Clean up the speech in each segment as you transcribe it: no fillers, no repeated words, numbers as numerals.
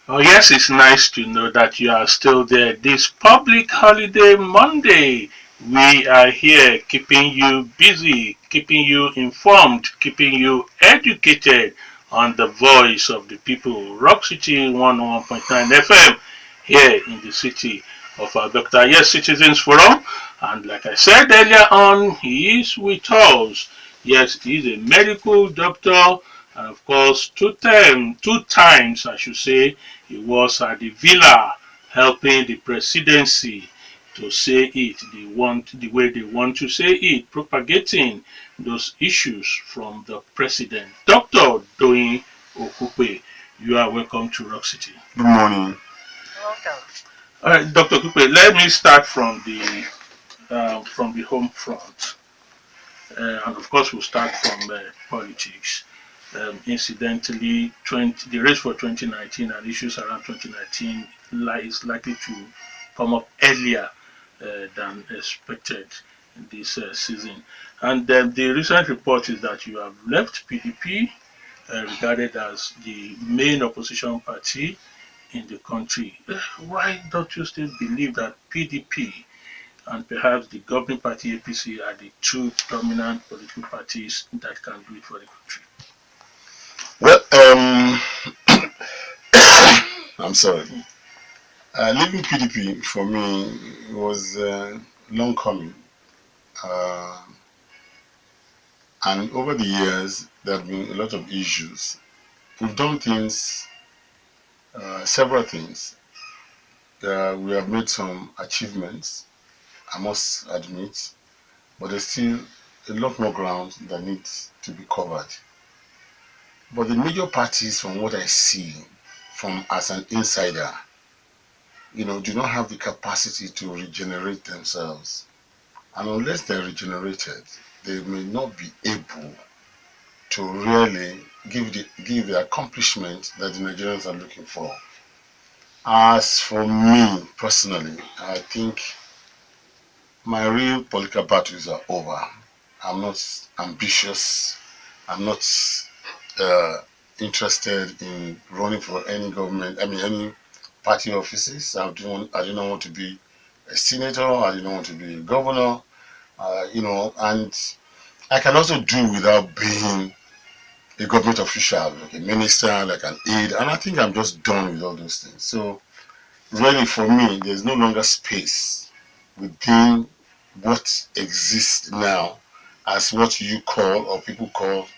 Oh, yes, it's nice to know that you are still there. This public holiday Monday, we are here keeping you busy, keeping you informed, keeping you educated on the voice of the people. Rock City 101.9 FM here in the city of our Dr. Yes Citizens Forum. And like I said earlier on, he is with us. Yes, he's a medical doctor, and of course, two times, I should say, he was at the villa helping the presidency to say it the way they want to say it, propagating those issues from the president. Dr. Doyin Okupe, you are welcome to Rock City. Good morning. Welcome. All right, Dr. Okupe, let me start from the home front, and of course we'll start from politics. Incidentally, the race for 2019 and issues around 2019 is likely to come up earlier than expected in this season. And the recent report is that you have left PDP, regarded as the main opposition party in the country. Why don't you still believe that PDP and perhaps the governing party APC are the two dominant political parties that can do it for the country? Well, I'm sorry. Leaving PDP for me was long coming, uh, and over the years there have been a lot of issues. We've done things, several things. We have made some achievements, I must admit, but there's still a lot more ground that needs to be covered. But the major parties, from what I see, from as an insider, do not have the capacity to regenerate themselves. And unless they're regenerated, they may not be able to really give the accomplishment that the Nigerians are looking for. As for me personally, I think my real political battles are over. I'm not ambitious. I'm not interested in running for any government. Any party offices. I do not want to be a senator. I do not want to be a governor. And I can also do without being a government official, like a minister, like an aide. And I think I'm just done with all those things. So really, for me, there's no longer space within what exists now as what you call or people call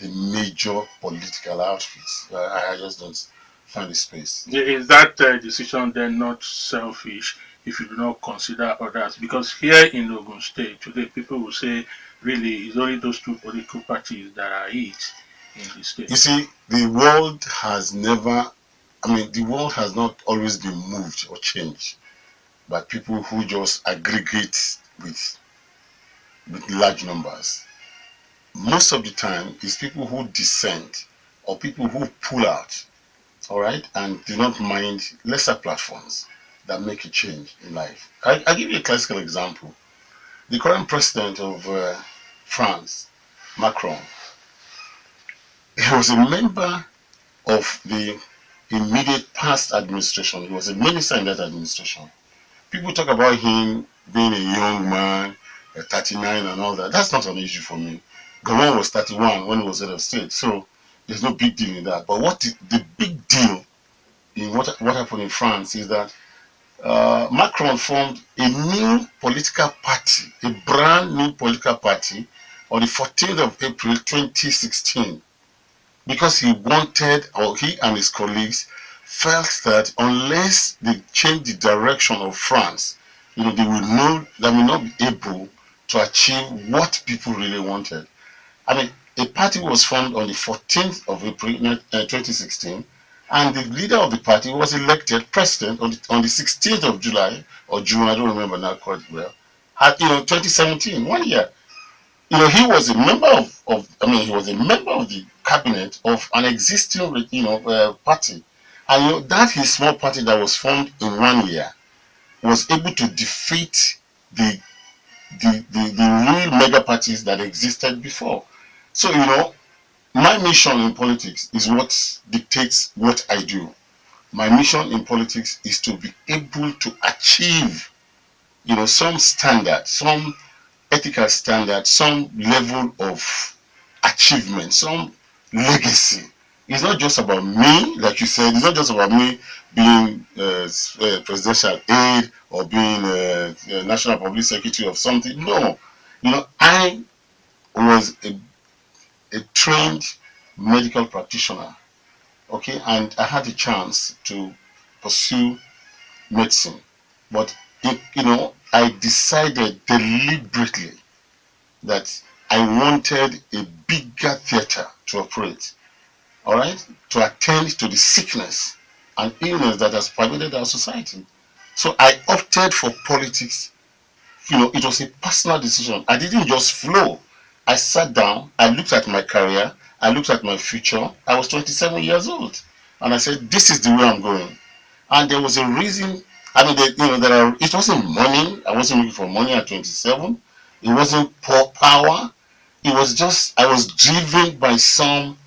the major political outfits. I just don't find the space. Is that decision then not selfish if you do not consider others? Because here in Ogun State today, people will say, really, it's only those two political parties that are it in the state. You see, the world has never, the world has not always been moved or changed by people who just aggregate with large numbers. Most of the time, it's people who dissent or people who pull out, all right, and do not mind lesser platforms that make a change in life. I'll give you a classical example. The current president of France, Macron, he was a member of the immediate past administration. He was a minister in that administration. People talk about him being a young man, 39 and all that. That's not an issue for me. Gabon was 31 when he was head of state, so there's no big deal in that. But the big deal in what happened in France is that Macron formed a new political party, a brand new political party, on the 14th of April 2016, because he wanted, or he and his colleagues felt that unless they change the direction of France, they will not be able to achieve what people really wanted. A party was formed on the 14th of April 2016, and the leader of the party was elected president on the 16th of July or June, I don't remember now quite well, at 2017, 1 year. He was a member he was a member of the cabinet of an existing party, and that his small party that was formed in 1 year was able to defeat the real mega parties that existed before. So my mission in politics is what dictates what I do. My mission in politics is to be able to achieve, some standard, some ethical standard, some level of achievement, some legacy. It's not just about me, like you said. It's not just about me being presidential aide or being national public secretary of something. No, I was a trained medical practitioner. Okay, and I had a chance to pursue medicine, but I decided deliberately that I wanted a bigger theater to operate, all right, to attend to the sickness and illness that has pervaded our society. So I opted for politics. It was a personal decision. I didn't just flow. I sat down, I looked at my career, I looked at my future. I was 27 years old, and I said, this is the way I'm going. And there was a reason. I mean, it wasn't money. I wasn't looking for money at 27. It wasn't power. It was just, I was driven by something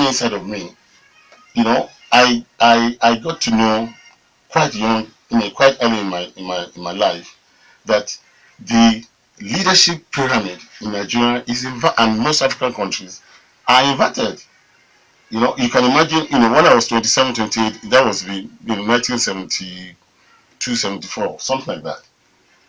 inside of me. I got to know quite young, quite early in my life, that the leadership pyramid in Nigeria and most African countries are inverted. You can imagine, when I was 27, 28, that was the 1972, 74, something like that,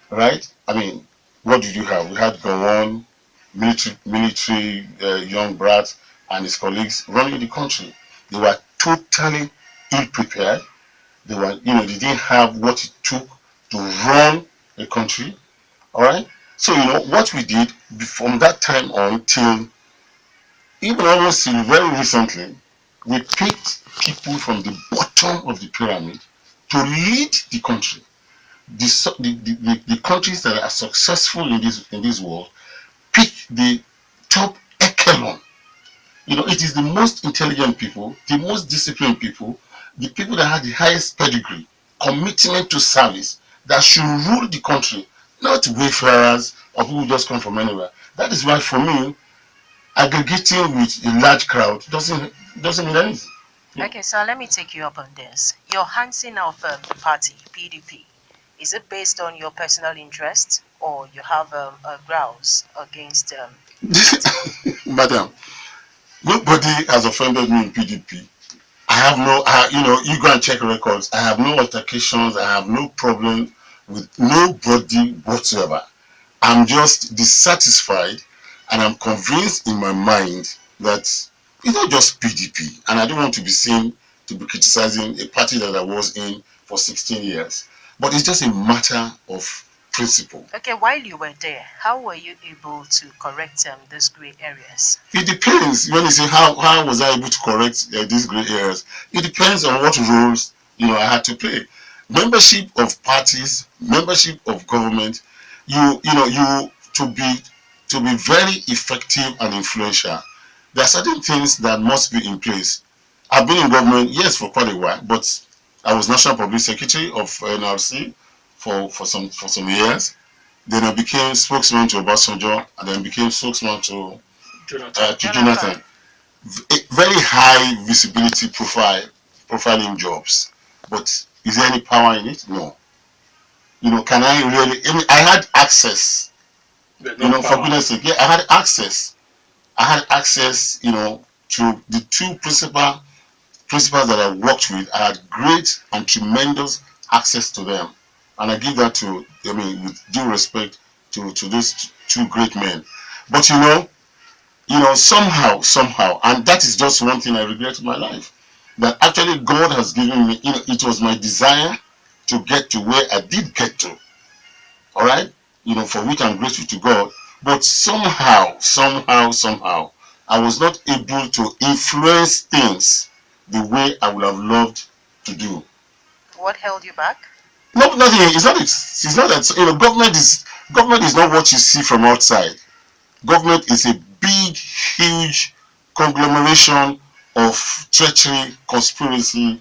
right? I mean, what did you have? We had Gowon, military young brat, and his colleagues running the country. They were totally ill prepared. They didn't have what it took to run a country. All right. So what we did from that time on till even almost till very recently, we picked people from the bottom of the pyramid to lead the country. The countries that are successful in this world pick the top echelon. It is the most intelligent people, the most disciplined people, the people that have the highest pedigree, commitment to service, that should rule the country, not wayfarers or people who just come from anywhere. That is why, for me, aggregating with a large crowd doesn't mean anything. Okay, so let me take you up on this. Your handing of the party, PDP, is it based on your personal interest, or you have a grouse against Madam, nobody has offended me in PDP. I have you go and check records. I have no altercations. I have no problem with nobody whatsoever. I'm just dissatisfied, and I'm convinced in my mind that it's not just PDP, and I don't want to be seen to be criticizing a party that I was in for 16 years. But it's just a matter of principle. Okay, while you were there, how were you able to correct these gray areas? It depends. When you say how was I able to correct these gray areas, it depends on what roles I had to play. Membership of parties, membership of government, you to be very effective and influential, there are certain things that must be in place. I've been in government, yes, for quite a while, but I was National Public Secretary of NRC for some years. Then I became spokesman to Obasanjo, and then became spokesman to Jonathan. Very high visibility profiling jobs. But is there any power in it? No. Can I really? I had access. For goodness sake, yeah, I had access. To the two principals that I worked with. I had great and tremendous access to them, and I give that with due respect to those two great men. But somehow, and that is just one thing I regret in my life, that actually God has given me. It was my desire to get to where I did get to. All right, for which I'm grateful to God. But somehow, I was not able to influence things the way I would have loved to do. What held you back? No, nothing. It's not that. Government is not what you see from outside. Government is a big, huge conglomeration of treachery, conspiracy,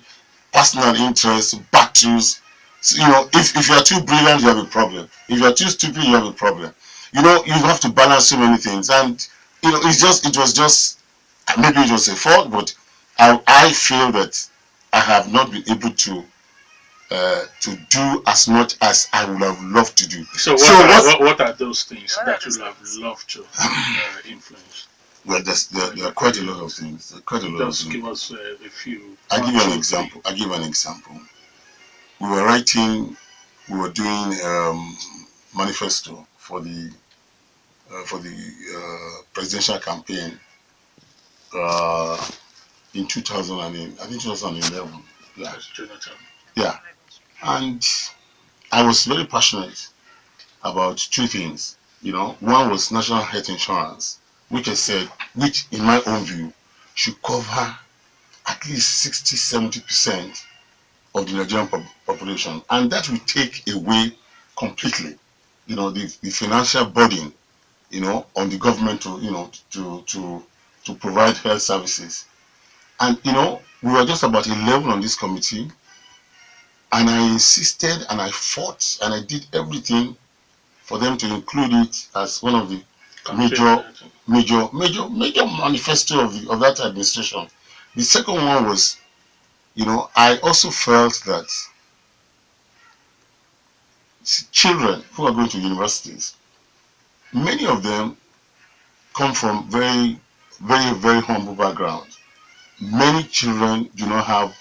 personal interests, battles. So, if you are too brilliant, you have a problem. If you are too stupid, you have a problem. You have to balance so many things, and it was just maybe it was a fault, but I feel that I have not been able to do as much as I would have loved to do. So what are those things that you have loved to influence? Well, there are quite a lot of things. Just give us a few. I'll give you an example. We were doing manifesto for the presidential campaign in 2011. Yeah. Jonathan. Yeah. And I was very passionate about two things. One was national health insurance, which in my own view, should cover at least 60-70% of the Nigerian population, and that will take away completely, the financial burden, on the government to provide health services. And we were just about 11 on this committee, and I insisted and I fought and I did everything for them to include it as one of the major manifesto of that administration. The second one was, I also felt that children who are going to universities, many of them come from very, very, very humble backgrounds. Many children do not have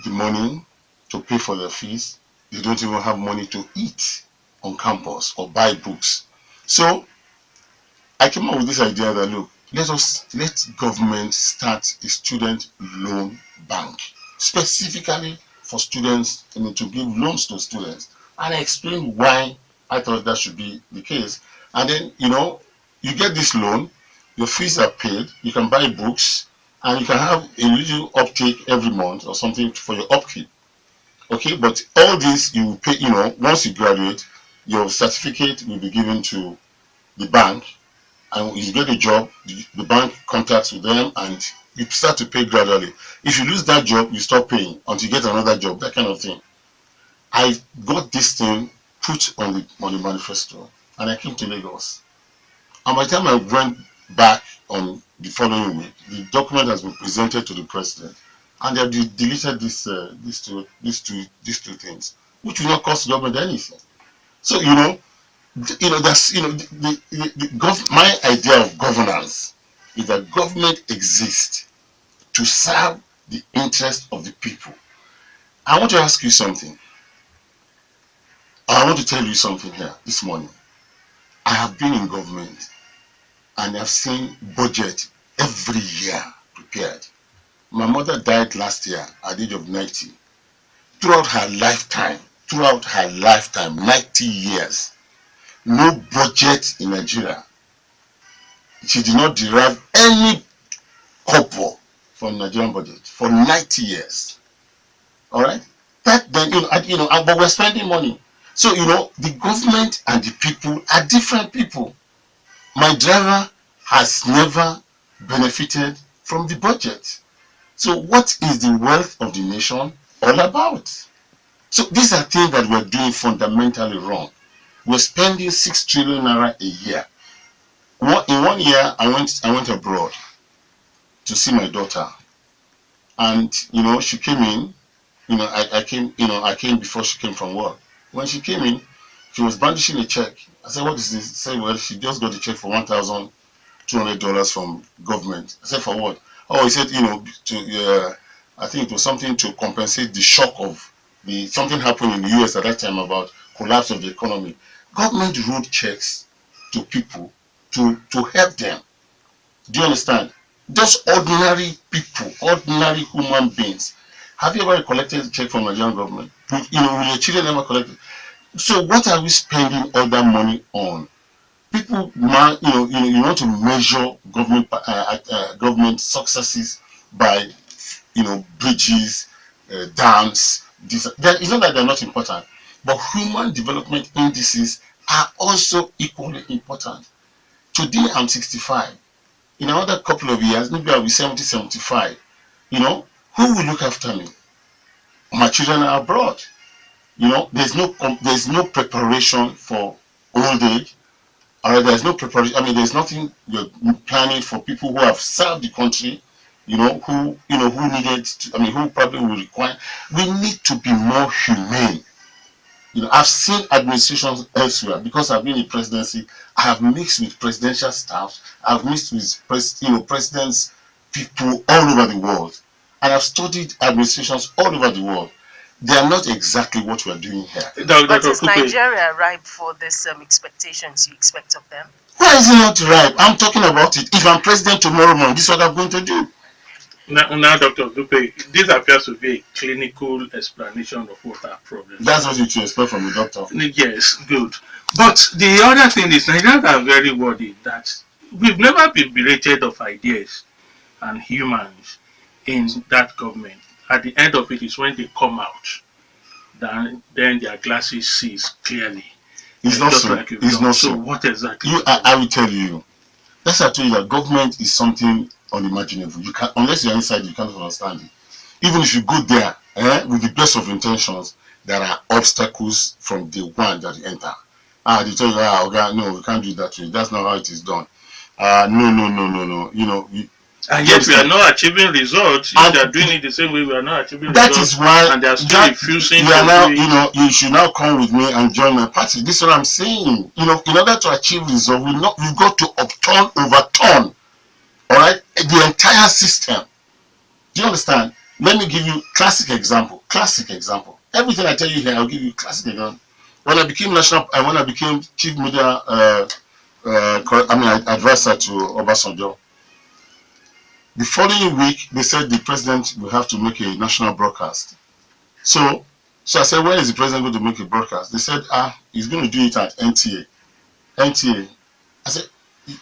the money to pay for their fees. They don't even have money to eat on campus or buy books. So I came up with this idea that, look, let government start a student loan bank specifically for students, to give loans to students. And I explained why I thought that should be the case. And then, you get this loan, your fees are paid, you can buy books, and you can have a little uptake every month or something for your upkeep. Okay, but all this you pay, once you graduate, your certificate will be given to the bank, and you get a job, the bank contacts with them, and you start to pay gradually. If you lose that job, you stop paying until you get another job, that kind of thing. I got this thing put on the manifesto, and I came to Lagos. And by the time I went back on the following week, the document has been presented to the president, and they have deleted these two things, which will not cost the government anything. So that's my idea of governance is that government exists to serve the interest of the people. I want to ask you something. I want to tell you something here this morning. I have been in government and I've seen budget every year prepared. My mother died last year at the age of 90. Throughout her lifetime, 90 years, no budget in Nigeria. She did not derive any kobo from Nigerian budget for 90 years. All right? That then, but we're spending money. So, the government and the people are different people. My driver has never benefited from the budget. So what is the wealth of the nation all about? So these are things that we're doing fundamentally wrong. We're spending 6 trillion naira a year. In 1 year, I went abroad to see my daughter, and she came in. I came before she came from work. When she came in, she was brandishing a check. I said, "What is this?" She said, "Well, she just got a check for $1,200 from government." I said, "For what?" "Oh, he said, I think it was something to compensate the shock of something happened in the US at that time about collapse of the economy." Government wrote checks to people to help them. Do you understand? Just ordinary people, ordinary human beings. Have you ever collected a check from Nigerian government? Will your children ever collect it? So what are we spending all that money on? People, you want to measure government successes by, bridges, dams. It's not that they're not important, but human development indices are also equally important. Today I'm 65. In another couple of years, maybe I'll be 70, 75. Who will look after me? My children are abroad. There's no preparation for old age. Or there's no preparation. There's nothing you're planning for people who have served the country, who needed to, who probably will require. We need to be more humane. I've seen administrations elsewhere because I've been in presidency. I have mixed with presidential staff. I've mixed with presidents, people all over the world, and I've studied administrations all over the world. They are not exactly what we are doing here. But is Nigeria ripe for this expectations you expect of them? Why is it not ripe? I'm talking about it. If I'm president tomorrow morning, this is what I'm going to do. Now, Dr. Okupe, this appears to be a clinical explanation of what our problem is. That's what you should expect from a doctor. Yes, good. But the other thing is, Nigerians are very worried that we've never been berated of ideas and humans in that government. At the end of it is when they come out, then their glasses sees clearly. It's not so. Like it's not so. So what exactly? I will tell you. That's why I told you that government is something unimaginable. You can't, unless you're inside, you can't understand it. Even if you go there with the best of intentions, there are obstacles from day one that you enter. They tell you, okay, no, we can't do it that way. That's not how it is done. No. And yet we are not achieving results. If they are doing it the same way, we are not achieving that results. That is why, and they are still refusing. You are now, you should now come with me and join my party. This is what I'm saying. In order to achieve results, we've got to overturn, all right, the entire system. Do you understand? Let me give you classic example. Everything I tell you here, I'll give you classic example. When I became chief media, advisor to Obasanjo. The following week, they said the president will have to make a national broadcast. So I said, when is the president going to make a broadcast? They said, he's going to do it at NTA. I said,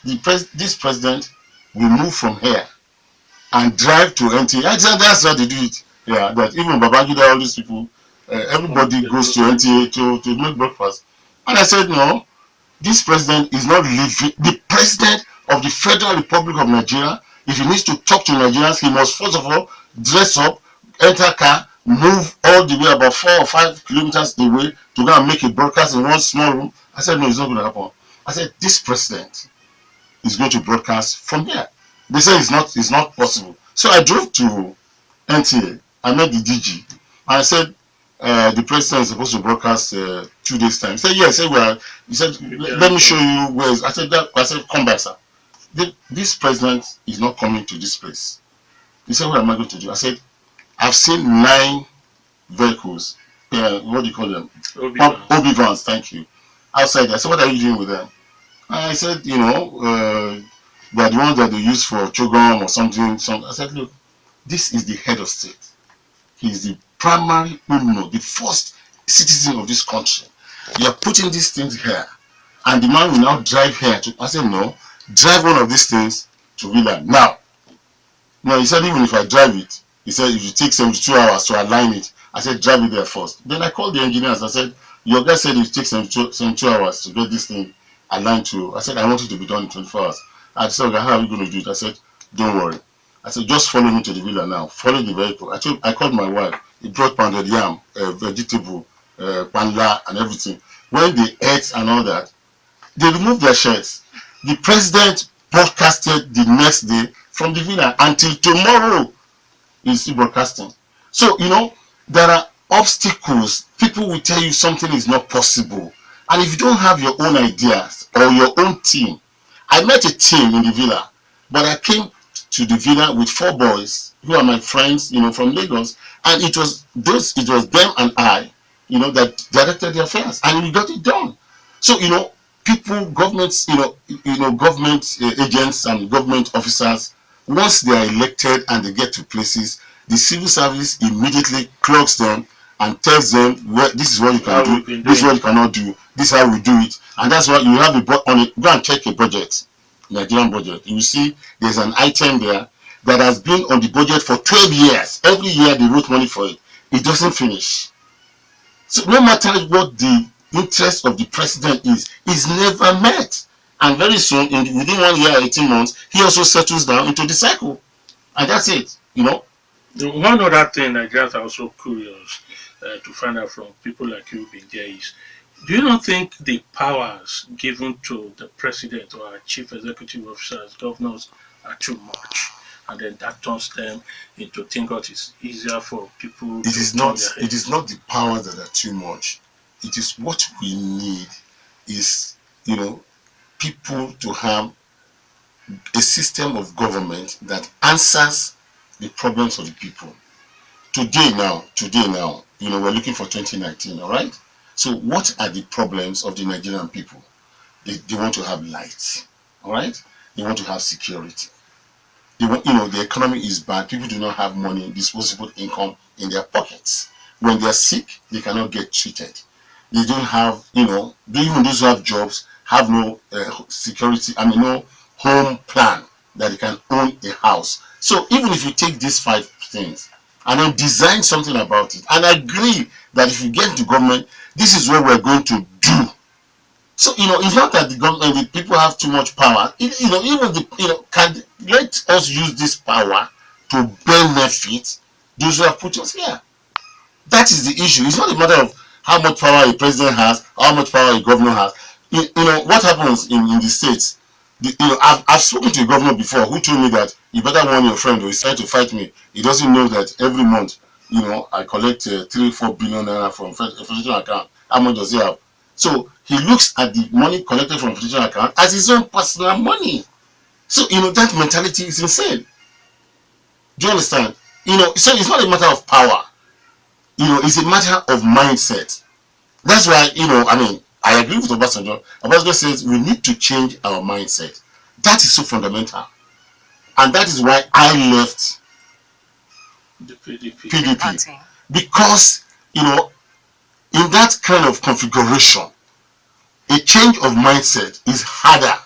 this president will move from here and drive to NTA. I said, that's how they do it. Yeah, that even Babangida, all these people, everybody goes to NTA to make breakfast. And I said, no, this president is not living. The president of the Federal Republic of Nigeria, if he needs to talk to Nigerians, he must first of all dress up, enter a car, move all the way about 4 or 5 kilometers away to go and make a broadcast in one small room. I said, no, it's not going to happen. I said, this president is going to broadcast from here. They said it's not possible. So I drove to NTA. I met the DG. And I said, the president is supposed to broadcast 2 days' time. He said, yes. He said, let me show you where. I said, come back, sir. This president is not coming to this place. He said, what am I going to do? I said, I've seen 9 vehicles. What do you call them? Obi vans, thank you. Outside. I said, what are you doing with them? I said, they're the ones that they use for Chogom or something. I said, look, this is the head of state. He is the primary owner, the first citizen of this country. You are putting these things here. And the man will now drive here. I said, no. Drive one of these things to Villa now. He said, even if I drive it, he said, if it takes 72 hours to align it, I said, drive it there first. Then I called the engineers. I said, your guy said it takes 72 hours to get this thing aligned to. I said, I want it to be done in 24 hours. I said, okay, how are we going to do it? I said, don't worry. I said, just follow me to the Villa now. Follow the vehicle. I called my wife. He brought pounded yam, vegetable, panla, and everything. When they ate and all that, they removed their shirts. The president broadcasted the next day from the Villa until tomorrow. He's still broadcasting. So, there are obstacles. People will tell you something is not possible. And if you don't have your own ideas or your own team, I met a team in the Villa, but I came to the Villa with 4 boys who are my friends, from Lagos, and it was them and I, that directed the affairs, and we got it done. So, people, governments, government agents and government officers, once they are elected and they get to places, the civil service immediately clogs them and tells them, well, this is what you can do, this is what you cannot do, this is how we do it. And that's why you have go and check a budget, Nigerian budget. You see there's an item there that has been on the budget for 12 years. Every year they wrote money for it. It doesn't finish. So no matter what the interest of the president is never met. And very soon, within 1 year, 18 months, he also settles down into the cycle. And that's it, One other thing Nigerians are also curious to find out from people like you being there is, do you not think the powers given to the president or our chief executive officers, governors, are too much? and then that turns them into think what is easier for people It to is turn not. their head. It is not the powers that are too much. It is what we need is, people to have a system of government that answers the problems of the people. Today now, we're looking for 2019, all right? So what are the problems of the Nigerian people? They want to have light, all right? They want to have security. They want, the economy is bad. People do not have money, disposable income in their pockets. When they are sick, they cannot get treated. They don't have, even those who have jobs have no security, no home plan that they can own a house. So even if you take these 5 things and then design something about it and agree that if you get into government, this is what we're going to do. So, it's not that the government, the people have too much power. Even can let us use this power to benefit those who have put us here. That is the issue. It's not a matter of how much power a president has, how much power a governor has. What happens in the states. I've spoken to a governor before who told me that you better warn your friend, or he's trying to fight me. He doesn't know that every month, I collect 3-4 billion naira from a federal account. How much does he have? So he looks at the money collected from federal account as his own personal money. So that mentality is insane. Do you understand? So it's not a matter of power. It's a matter of mindset. That's why, I agree with Obasanjo. Obasanjo says we need to change our mindset. That is so fundamental. And that is why I left The PDP. PDP. Because, in that kind of configuration, a change of mindset is harder.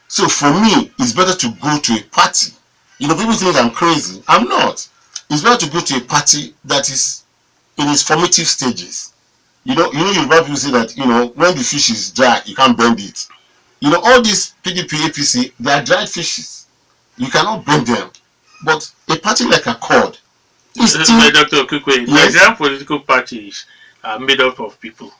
So for me, it's better to go to a party. People think I'm crazy. I'm not. It's better to go to a party that is in its formative stages. Yoruba people say that, when the fish is dry, you can't bend it. All these PDP, APC, they are dried fishes. You cannot bend them. But a party like Accord is still... Dr. Okupe, Yes? Nigerian political parties are made up of people.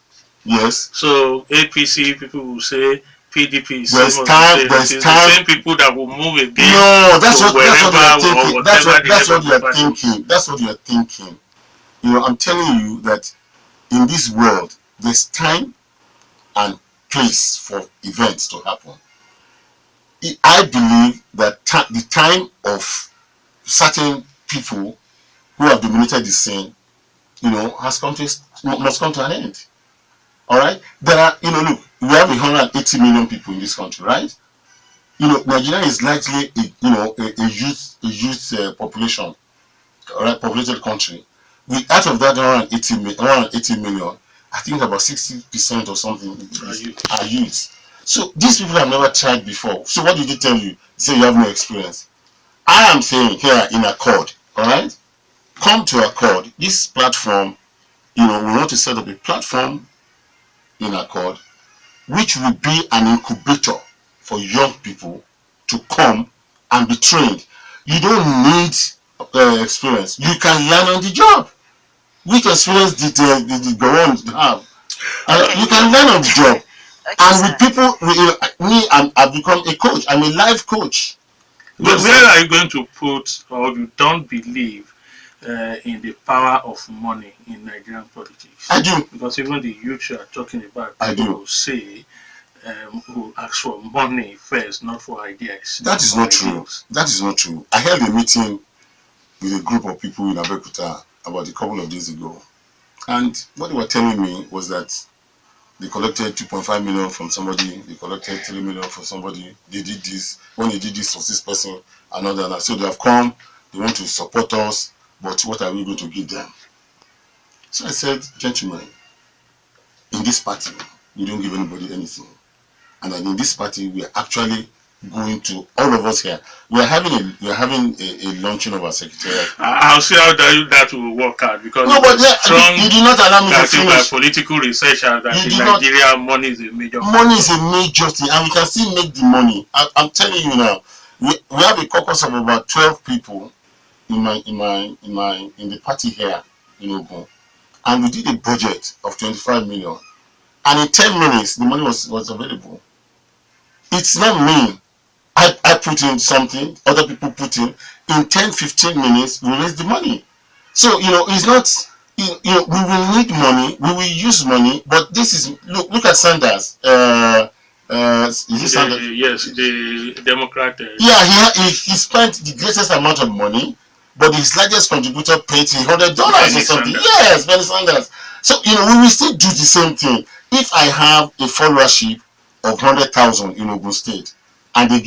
Yes. So APC people will say PDP is There's some time. of There's the time. same people that will move again. No, that's to what you're thinking. That's what you're party. thinking. That's what you're thinking. I'm telling you that in this world, there's time and place for events to happen. I believe that the time of certain people who have dominated the scene, must come to an end. All right? There are, look, we have 180 million people in this country, right? Nigeria is likely, a youth population, all right, populated country. Out of that 180 million, I think about 60% or something are youths. So these people have never tried before. So what did they tell you? They say you have no experience. I am saying here in Accord, all right? Come to Accord. This platform, we want to set up a platform in Accord, which will be an incubator for young people to come and be trained. You don't need experience. You can learn on the job. Which experience did Gowon have? You can learn on the job. And with people, I've become a coach. I'm a life coach. Where are you going to put, or you don't believe in the power of money in Nigerian politics? I do. Because even the youth you are talking about, I do. will say, who ask for money first, not for ideas. That is not true. That is not true. I held a meeting with a group of people in Abeokuta about a couple of days ago. And what they were telling me was that they collected 2.5 million from somebody, they collected 3 million from somebody, they did this, when they did this for this person, another. So they have come, they want to support us, but what are we going to give them? So I said, gentlemen, in this party, we don't give anybody anything. And in this party, we are actually going to, all of us here, we are having a launching of our secretariat. I'll see how that will work out, because no, but you did not allow me to finish. Political research that in Nigeria money is a major thing, and we can still make the money. I'm telling you now, we have a caucus of about 12 people in the party here in Ogun, and we did a budget of 25 million, and in 10 minutes the money was available. It's not me. I put in something, other people put in 10, 15 minutes, we raise the money. So, it's not, we will need money, we will use money, but this is, look at Sanders. Is it Sanders? Yes, the Democrat. Yeah, he spent the greatest amount of money, but his largest contributor paid $100 or something. Sanders. Yes, Bernie Sanders. So, we will still do the same thing. If I have a followership of 100,000 in Ogun State, and they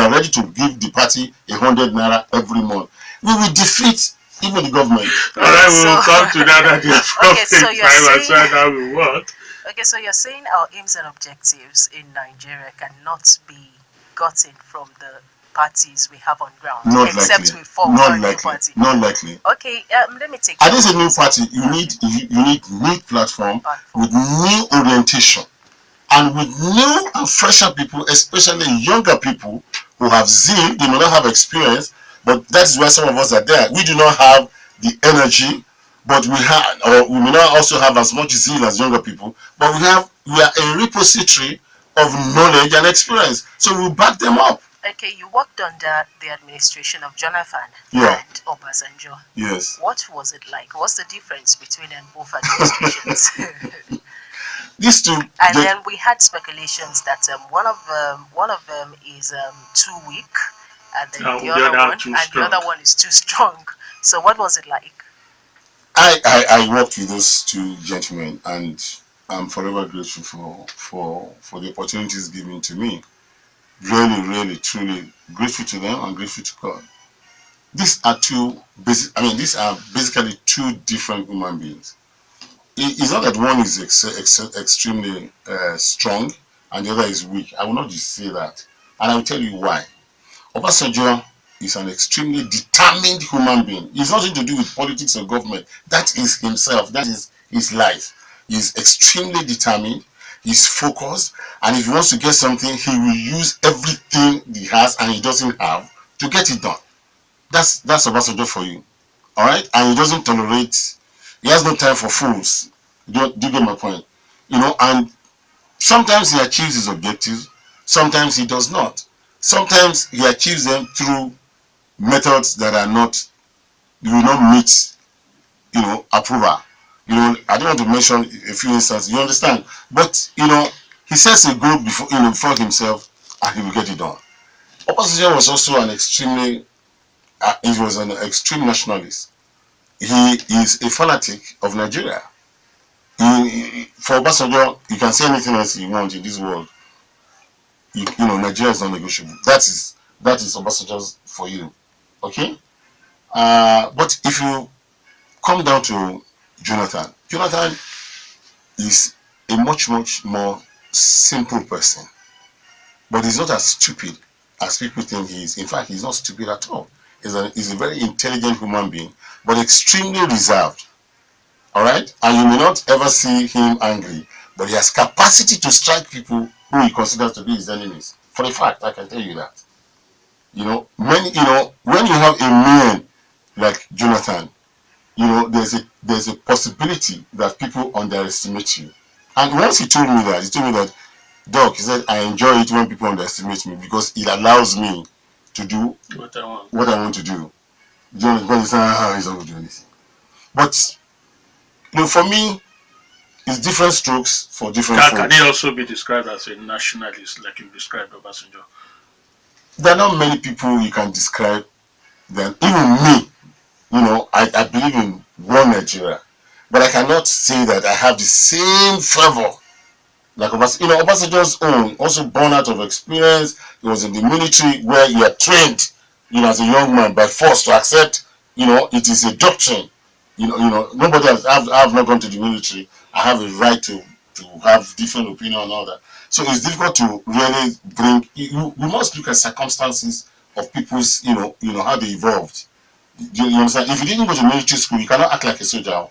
are ready to give the party 100 naira every month, we will defeat even the government. All right, we will come to that at the appropriate time. How we work. Okay, so you're saying our aims and objectives in Nigeria cannot be gotten from the parties we have on ground, not except likely. we form a new party. Not likely. Okay, let me take. And this is a new party. You need new platform with new orientation, and with new and fresher people, especially younger people who have zeal. They may not have experience, but that is why some of us are there. We do not have the energy, but we may not also have as much zeal as younger people, but we are a repository of knowledge and experience, so we back them up. Okay, you worked under the administration of Jonathan and Obasanjo. Yes. What was it like? What's the difference between them both administrations? These two. And then we had speculations that one of them is too weak, and then the other one is too strong. So what was it like? I worked with those two gentlemen, and I'm forever grateful for the opportunities given to me. Really, really, truly grateful to them and grateful to God. These are basically two different human beings. It's not that one is extremely strong and the other is weak. I will not just say that, and I will tell you why. Obasanjo is an extremely determined human being. It's nothing to do with politics or government. That is himself. That is his life. He's extremely determined. He's focused, and if he wants to get something, he will use everything he has and he doesn't have to get it done. That's Obasanjo for you, all right? And he doesn't tolerate. He has no time for fools. Do you get my point? And sometimes he achieves his objectives, sometimes he does not. Sometimes he achieves them through methods that will not meet, approval. I don't want to mention a few instances, you understand? But, he sets a goal before himself and he will get it done. Obasanjo was also an extreme nationalist. He is a fanatic of Nigeria. For Obasanjo, you can say anything else you want in this world. Nigeria is non-negotiable. That is Obasanjo's for you. Okay? But if you come down to Jonathan is a much, much more simple person. But he's not as stupid as people think he is. In fact, he's not stupid at all. He's a very intelligent human being, but extremely reserved. All right? And you may not ever see him angry, but he has capacity to strike people who he considers to be his enemies. For a fact, I can tell you that. When you have a man like Jonathan, there's a possibility that people underestimate you. And once he told me that, Doc, he said, I enjoy it when people underestimate me because it allows me to do what I want to do. Jonathan is he's not going to do anything. But for me, it's different strokes for different folks. Can he also be described as a nationalist, like you described Obasanjo? There are not many people you can describe them. Even me, I believe in one Nigeria, but I cannot say that I have the same fervor like Obasanjo. Obasanjo's own, also born out of experience. He was in the military where he had trained, as a young man by force to accept, it is a doctrine. Nobody else. I've not gone to the military. I have a right to have different opinion and all that. So it's difficult to really bring. You must look at circumstances of people's, how they evolved. You understand? If you didn't go to military school, you cannot act like a soldier.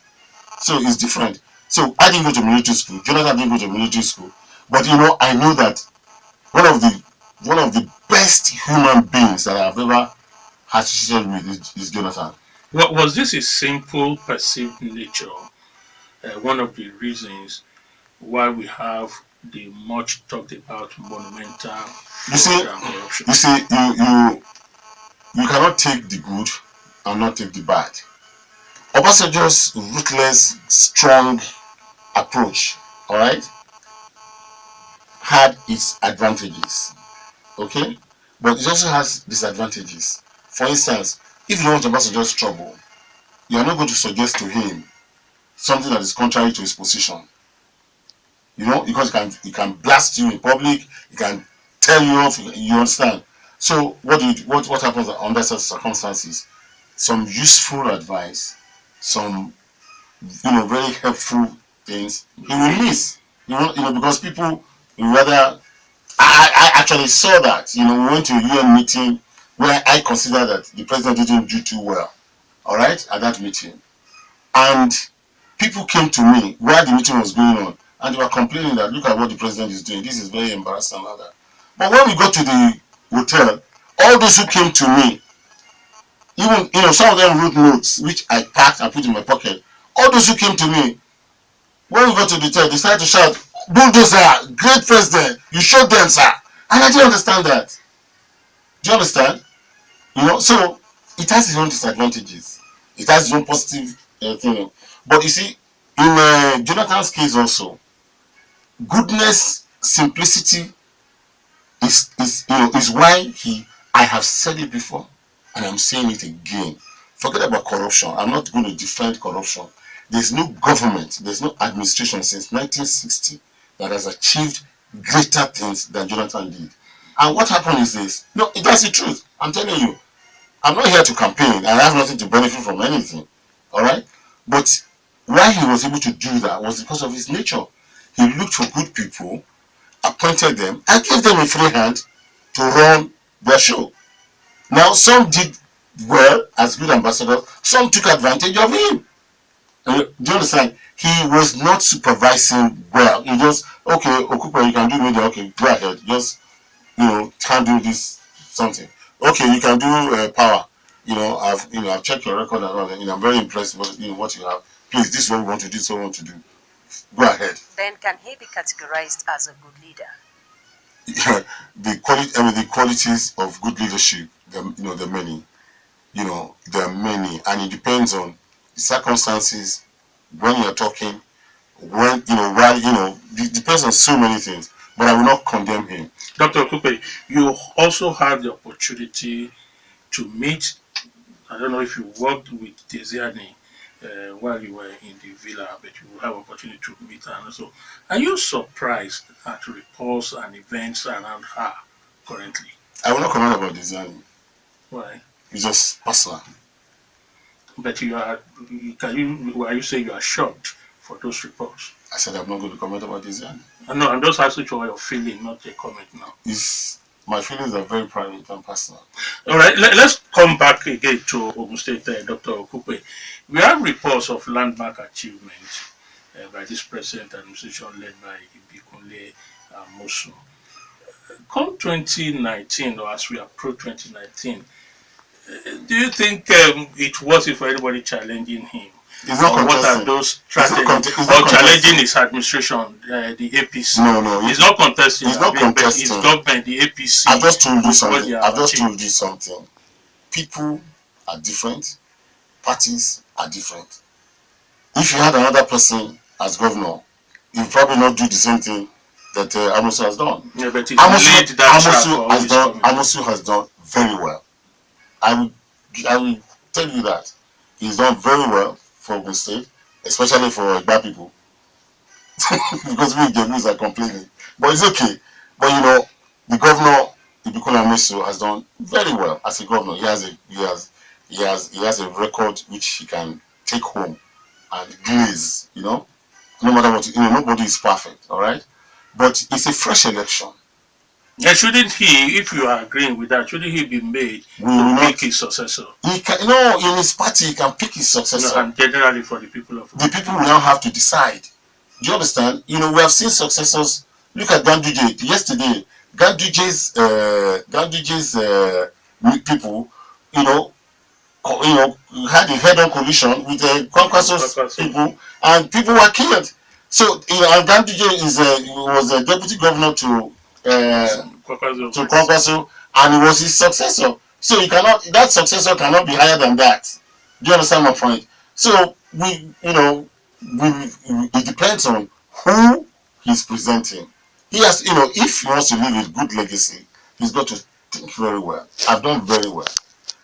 So it's different. So I didn't go to military school. Jonathan didn't go to military school. But I know that one of the best human beings that I've ever had to share with is Jonathan. Was this a simple perceived nature? One of the reasons why we have the much talked about monumental You see, fraud and corruption. you cannot take the good and not take the bad. Obasanjo's ruthless, strong approach, all right, had its advantages, okay, but it also has disadvantages. For instance, if you want Obasanjo's trouble, you are not going to suggest to him something that is contrary to his position. You know, because he can blast you in public, he can tell you off. You understand? So what happens under such circumstances? Some useful advice, some very helpful things he will miss. Because people rather. I actually saw that. We went to a UN meeting where I consider that the president didn't do too well. All right, at that meeting, and people came to me while the meeting was going on, and they were complaining that look at what the president is doing. This is very embarrassing and all that. But when we got to the hotel, all those who came to me, even some of them wrote notes which I packed and put in my pocket. All those who came to me, when we got to the hotel, they started to shout, "Bulldozer, great president, you showed them, sir." And I didn't understand that. Do you understand? So it has its own disadvantages. It has its own positive thing. But you see, in Jonathan's case also, goodness, simplicity is why I have said it before, and I'm saying it again. Forget about corruption. I'm not going to defend corruption. There's no government, there's no administration since 1960 that has achieved greater things than Jonathan did. And what happened is this. No, that's the truth. I'm telling you. I'm not here to campaign. I have nothing to benefit from anything. All right? But why he was able to do that was because of his nature. He looked for good people, appointed them, and gave them a free hand to run their show. Now, some did well as good ambassadors, some took advantage of him. Do you understand? He was not supervising well. He just, okay, Okupe, you can do media, okay, go ahead. Just, handle this something. Okay, you can do power. I've checked your record and all that. I'm very impressed with what you have. Please, this is what we want to do, this is what we want to do. Go ahead. Then can he be categorized as a good leader? The qualities of good leadership, there are many. There are many, and it depends on the circumstances, when you're talking, when it depends on so many things. But I will not condemn him. Dr. Okupe, you also had the opportunity to meet, I don't know if you worked with Desiani while you were in the villa, but you will have opportunity to meet her. And so, are you surprised at reports and events around her currently? I will not comment about Desiani. Why? It's just personal. But are you saying you are shocked for those reports? I said I'm not going to comment about Desiani. No, I'm just asking for your feeling, not a comment now. My feelings are very private and personal. All right, let's come back again to Ogun State, Dr. Okupe. We have reports of landmark achievements by this present administration led by Ibikunle Mosu. Come 2019, or as we approach 2019, do you think it was it for anybody challenging him? He's not what are those strategies? Or challenging his administration, the APC? No. He's not contesting. He's not contesting. His government, the APC. I've just told you something. People are different. Parties are different. If you had another person as governor, he would probably not do the same thing that Amosu has done. Yeah, but Amosu has done very well. I will tell you that he's done very well for Ogun State, especially for Egba people, because we Ijebu's are complaining. But it's okay. But the governor Ibikunle Mosu has done very well as a governor. He has a record which he can take home and glaze. No matter what, nobody is perfect. All right, but it's a fresh election. Yeah, shouldn't he, if you are agreeing with that, shouldn't he be made to pick his successor? He can, in his party, he can pick his successor. And generally for the people of the people will now have to decide. Do you understand? We have seen successors. Look at Ganduje. Yesterday, Ganduje's people, had a head-on collision with the Kwankwaso's people, and people were killed. So Ganduje was a deputy governor to Kwakwaso, and he was his successor. So that successor cannot be higher than that. Do you understand my point? So it depends on who he's presenting. He has, if he wants to leave a good legacy, he's got to think very well. I've done very well.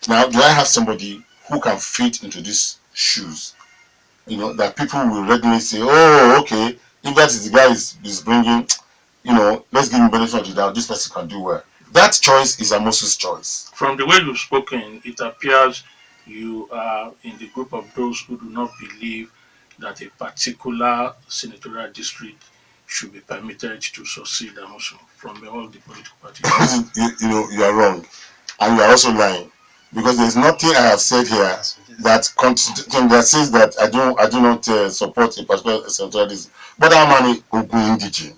Now, do I have somebody who can fit into these shoes? That people will readily say, oh, okay, if that is the guy is bringing, let's give him benefit of the doubt. This person can do well. That choice is Amosu's choice. From the way you've spoken, it appears you are in the group of those who do not believe that a particular senatorial district should be permitted to succeed Amosu from all the political parties. You are wrong, and you are also lying, because there is nothing I have said here that says that I do not support a particular senatorial district. But I'm an Ogun indigene.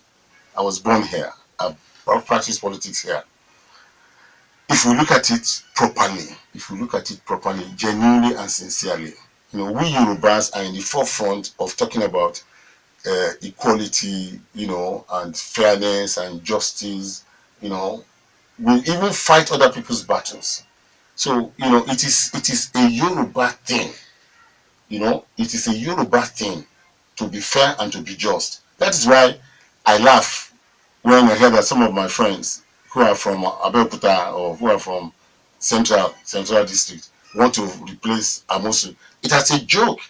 I was born here. I've practiced politics here. If we look at it properly, genuinely and sincerely, we Yorubas are in the forefront of talking about equality, and fairness and justice. We even fight other people's battles. So it is a Yoruba thing. It is a Yoruba thing to be fair and to be just. That is why I laugh when I hear that some of my friends who are from Abeokuta or who are from Central District want to replace Amosu. It has a joke.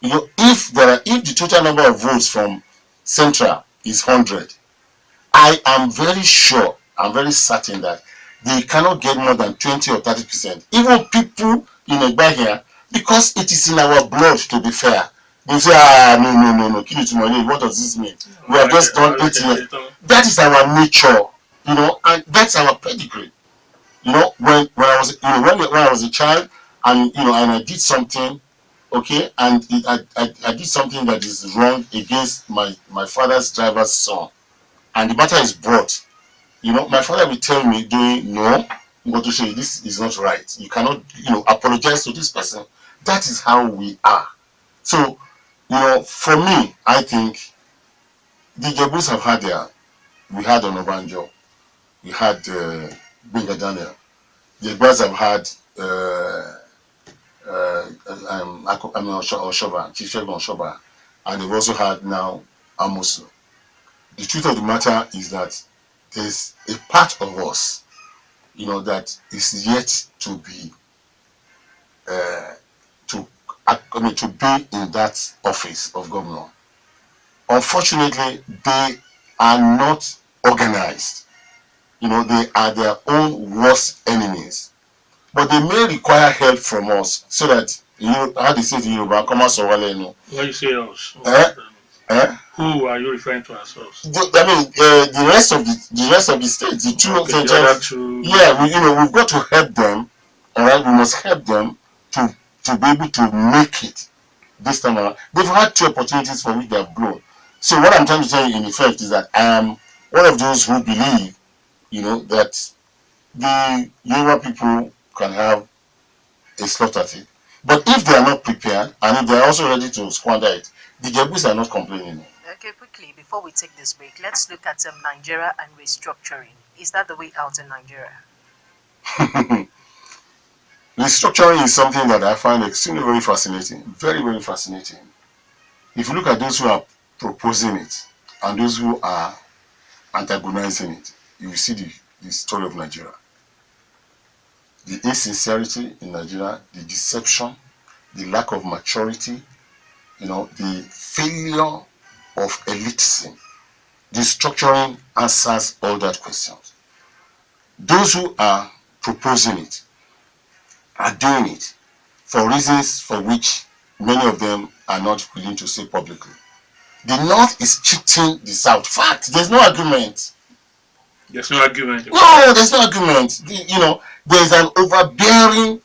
If the total number of votes from Central is 100, I am very sure, I'm very certain that they cannot get more than 20 or 30%. Even people in Egba here, because it is in our blood to be fair. They say, no, kill it to my name. What does this mean? We have just done 8 years. That is our nature, and that's our pedigree. When I was when I was a child, and and I did something, okay, and I did something that is wrong against my father's driver's son, and the matter is brought. My father will tell me, no, but to say this is not right. You cannot, apologize to this person. That is how we are. So, for me, I think the Jebus have had we had Onabanjo, we had Benga Daniel. The Jebus have had Oshoba, Chief Oshoba, and they've also had now Amosu. The truth of the matter is that there's a part of us, that is yet to be to be in that office of governor. Unfortunately, they are not organized. They are their own worst enemies. But they may require help from us so that how they say to Yoruba, come out. When you say us, who are you referring to as us? The rest of the states, the two central. Yeah, we've got to help them. All right, we must help them to be able to make it this time around. They've had 2 opportunities for which they have blown. So what I'm trying to tell you in effect is that I am one of those who believe, that the Yoruba people can have a slot at it. But if they are not prepared and if they are also ready to squander it, the Jebus are not complaining. Okay, quickly, before we take this break, let's look at Nigeria and restructuring. Is that the way out in Nigeria? Restructuring is something that I find extremely very fascinating. Very, very fascinating. If you look at those who are proposing it and those who are antagonizing it, you will see the story of Nigeria. The insincerity in Nigeria, the deception, the lack of maturity, the failure of elitism. The structuring answers all that questions. Those who are proposing it are doing it for reasons for which many of them are not willing to say publicly. The North is cheating the South. Fact, there's no argument. There's no argument. No, there's no argument. There's an overbearing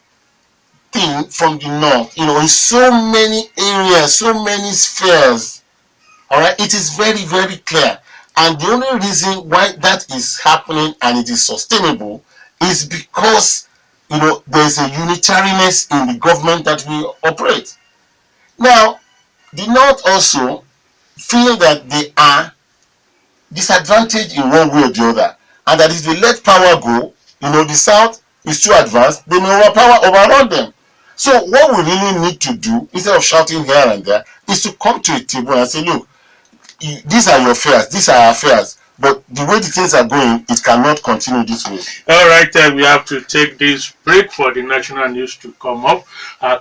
thing from the North, in so many areas, so many spheres. All right, it is very, very clear. And the only reason why that is happening and it is sustainable is because, there's a unitariness in the government that we operate. Now, the North also, feeling that they are disadvantaged in one way or the other, and that if they let power go, the South is too advanced, they may overrun them. So what we really need to do, instead of shouting here and there, is to come to a table and say, look, these are your affairs, these are our affairs, but the way the things are going, it cannot continue this way. All right, we have to take this break for the national news to come up.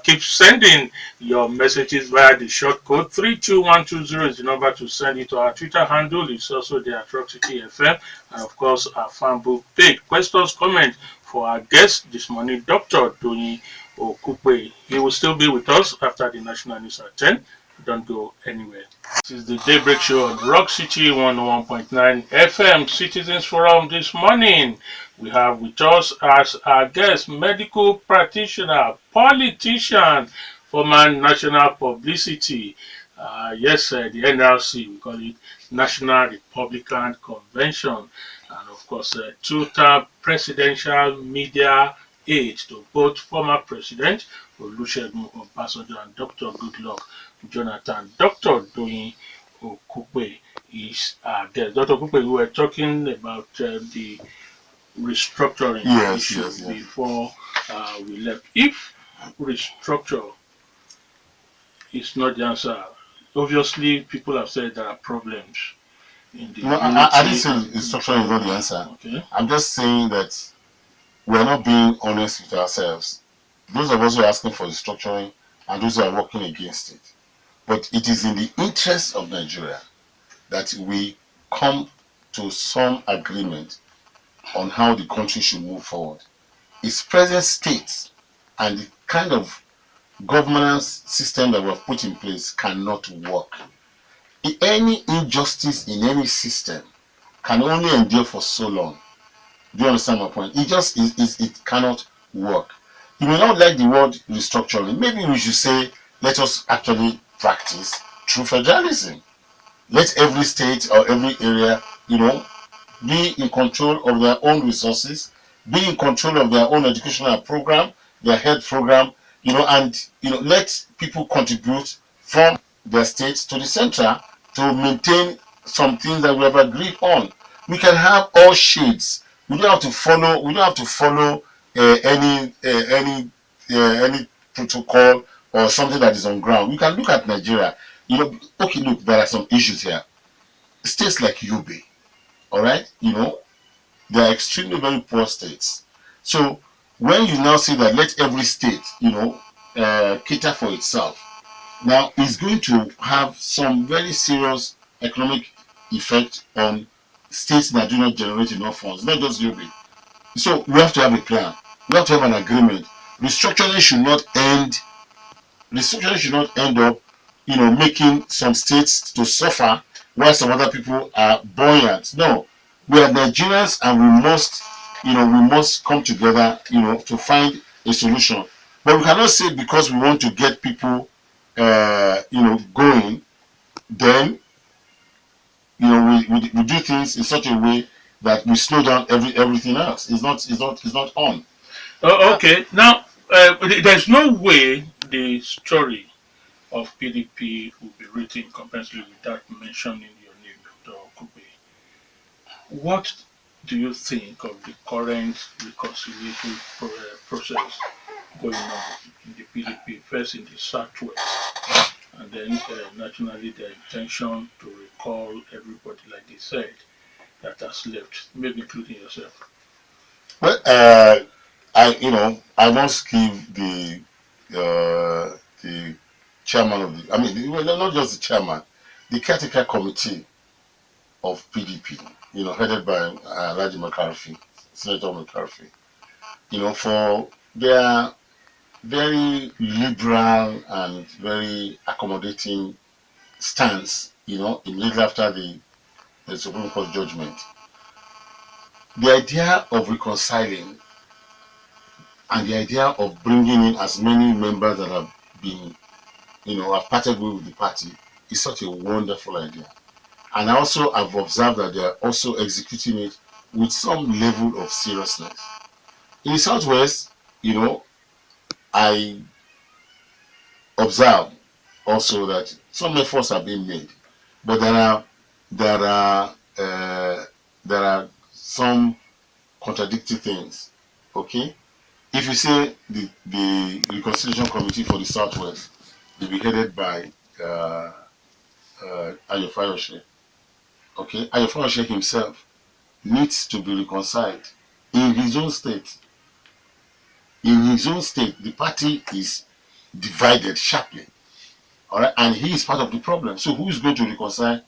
Keep sending your messages via the short code 32120 is the number to send it to our Twitter handle. It's also the Atrocity FM, and of course our fan book page. Questions, comments for our guest this morning, Dr. Doyin Okupe. He will still be with us after the national news at 10. Don't go anywhere. This is the Daybreak Show on Rock City 101.9 FM Citizens Forum this morning. We have with us as our guest medical practitioner, politician, former national publicity. Yes, the NRC, we call it National Republican Convention. And of course, two-term presidential media aide to both former President Olusegun Obasanjo and Dr. Goodluck Jonathan. Dr. Doyin Okupe is there. Dr. Okupe, we were talking about the restructuring issue before we left. If restructure is not the answer, obviously people have said there are problems in the I didn't say restructuring is not the answer. Okay. I'm just saying that we're not being honest with ourselves. Those of us who are asking for restructuring and those who are working against it. But it is in the interest of Nigeria that we come to some agreement on how the country should move forward. Its present state and the kind of governance system that we have put in place cannot work. Any injustice in any system can only endure for so long. Do you understand my point? It cannot work. You may not like the word restructuring. Maybe we should say, let us actually practice true federalism. Let every state or every area, be in control of their own resources, be in control of their own educational program, their health program, and let people contribute from their states to the center to maintain some things that we have agreed on. We can have all shades. We don't have to follow. We don't have to follow any protocol or something that is on ground. We can look at Nigeria. Okay, look, there are some issues here. States like Yobe, all right, they are extremely very poor states. So when you now say that let every state, cater for itself, now it's going to have some very serious economic effect on states that do not generate enough funds, not just Yobe. So we have to have a plan. We have to have an agreement. Restructuring should not end up, making some states to suffer while some other people are buoyant. No, we are Nigerians and we must come together, to find a solution. But we cannot say because we want to get people, going, then, we do things in such a way that we slow down everything else. It's not on. Okay. Now, there's no way the story of PDP will be written comprehensively without mentioning your name, Dr. Okupe. What do you think of the current reconciliation process going on in the PDP, first in the Southwest, and then nationally their intention to recall everybody, like they said, that has left, maybe including yourself? Well, I must give the chairman of not just the chairman, the caretaker committee of PDP, headed by Alhaji McCarthy, Senator McCarthy, for their very liberal and very accommodating stance, immediately after the Supreme Court judgment. The idea of reconciling and the idea of bringing in as many members that have been, have parted with the party is such a wonderful idea. And I also have observed that they are also executing it with some level of seriousness. In the Southwest, I observe also that some efforts are being made. But there are there are some contradictory things. Okay, if you say the reconciliation committee for the Southwest will be headed by Ayodo, okay, Ayodo himself needs to be reconciled in his own state. In his own state, the party is divided sharply. All right, and he is part of the problem. So who is going to reconcile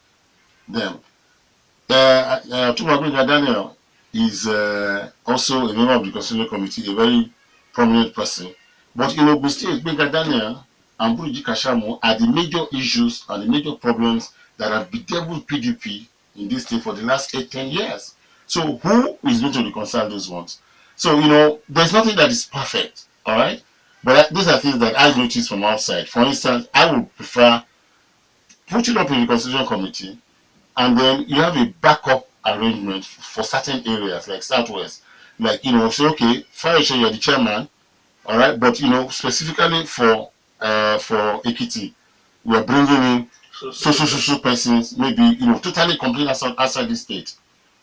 them? Tumagwega Daniel is also a member of the Constitutional Committee, a very prominent person. But in Ogun State, Gbenga Daniel and Buruji Kashamu are the major issues and the major problems that have bedeviled PDP in this state for the last 8-10 years. So who is going to reconcile those ones? So, there's nothing that is perfect, all right? But these are things that I notice from outside. For instance, I would prefer putting up a reconciliation committee, and then you have a backup arrangement for certain areas like Southwest. Like, say, okay, Fayose, you're the chairman, all right, but, specifically for Ekiti, we're bringing in so persons, maybe, totally complete outside the state,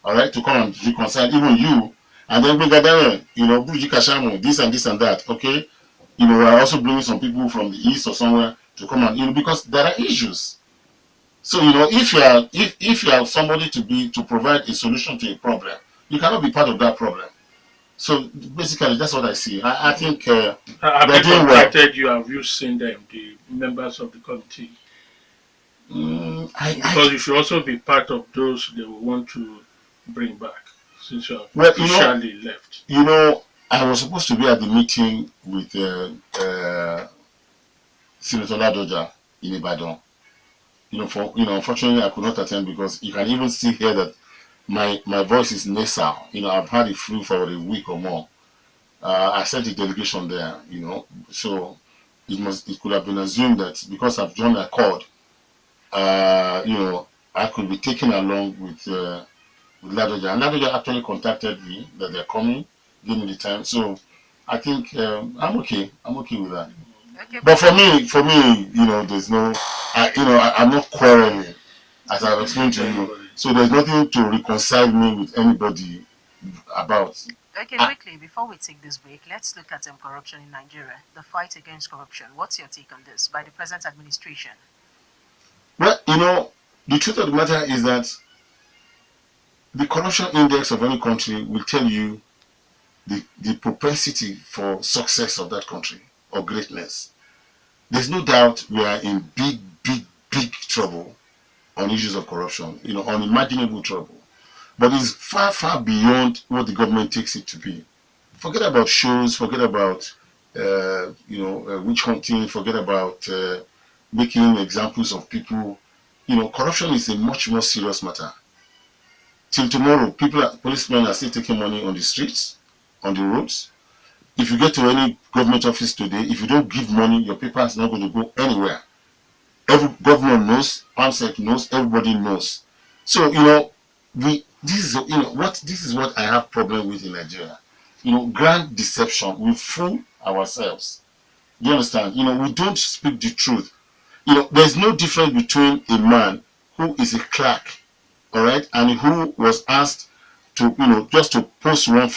all right, to come and reconcile, even you, and then bring Gadarian, Buruji Kashamu, this and this and that, okay? We're also bringing some people from the east or somewhere to come and, because there are issues. So if you are somebody to provide a solution to a problem, you cannot be part of that problem. So basically, that's what I see. I think Have they're they doing well. contacted you? Have you seen them, the members of the committee? Because you should also be part of those they will want to bring back since you have officially left. I was supposed to be at the meeting with Senator Ladoja in Ibadan. Unfortunately, I could not attend because you can even still hear that my voice is nasal. I've had it flu for a week or more. I sent a delegation there. So it could have been assumed that because I've joined Accord, I could be taken along with Ladoja. And Ladoja actually contacted me that they're coming, gave me the time. So I think I'm okay. I'm okay with that. Okay. But for me, there's no, I'm not quarreling, as I've explained to you. So there's nothing to reconcile me with anybody about. Okay, quickly, before we take this break, let's look at corruption in Nigeria, the fight against corruption. What's your take on this by the present administration? Well, the truth of the matter is that the corruption index of any country will tell you the propensity for success of that country or greatness. There's no doubt we are in big, big, big trouble on issues of corruption, unimaginable trouble. But it's far, far beyond what the government takes it to be. Forget about shows, forget about, witch hunting, forget about making examples of people. Corruption is a much more serious matter. Till tomorrow, policemen are still taking money on the streets, on the roads. If you get to any government office today, if you don't give money, your paper is not going to go anywhere. Every governor knows, AMSEC knows, everybody knows. So, this is what I have problem with in Nigeria. Grand deception. We fool ourselves. Do you understand? We don't speak the truth. There's no difference between a man who is a clerk, all right, and who was asked to, just to post one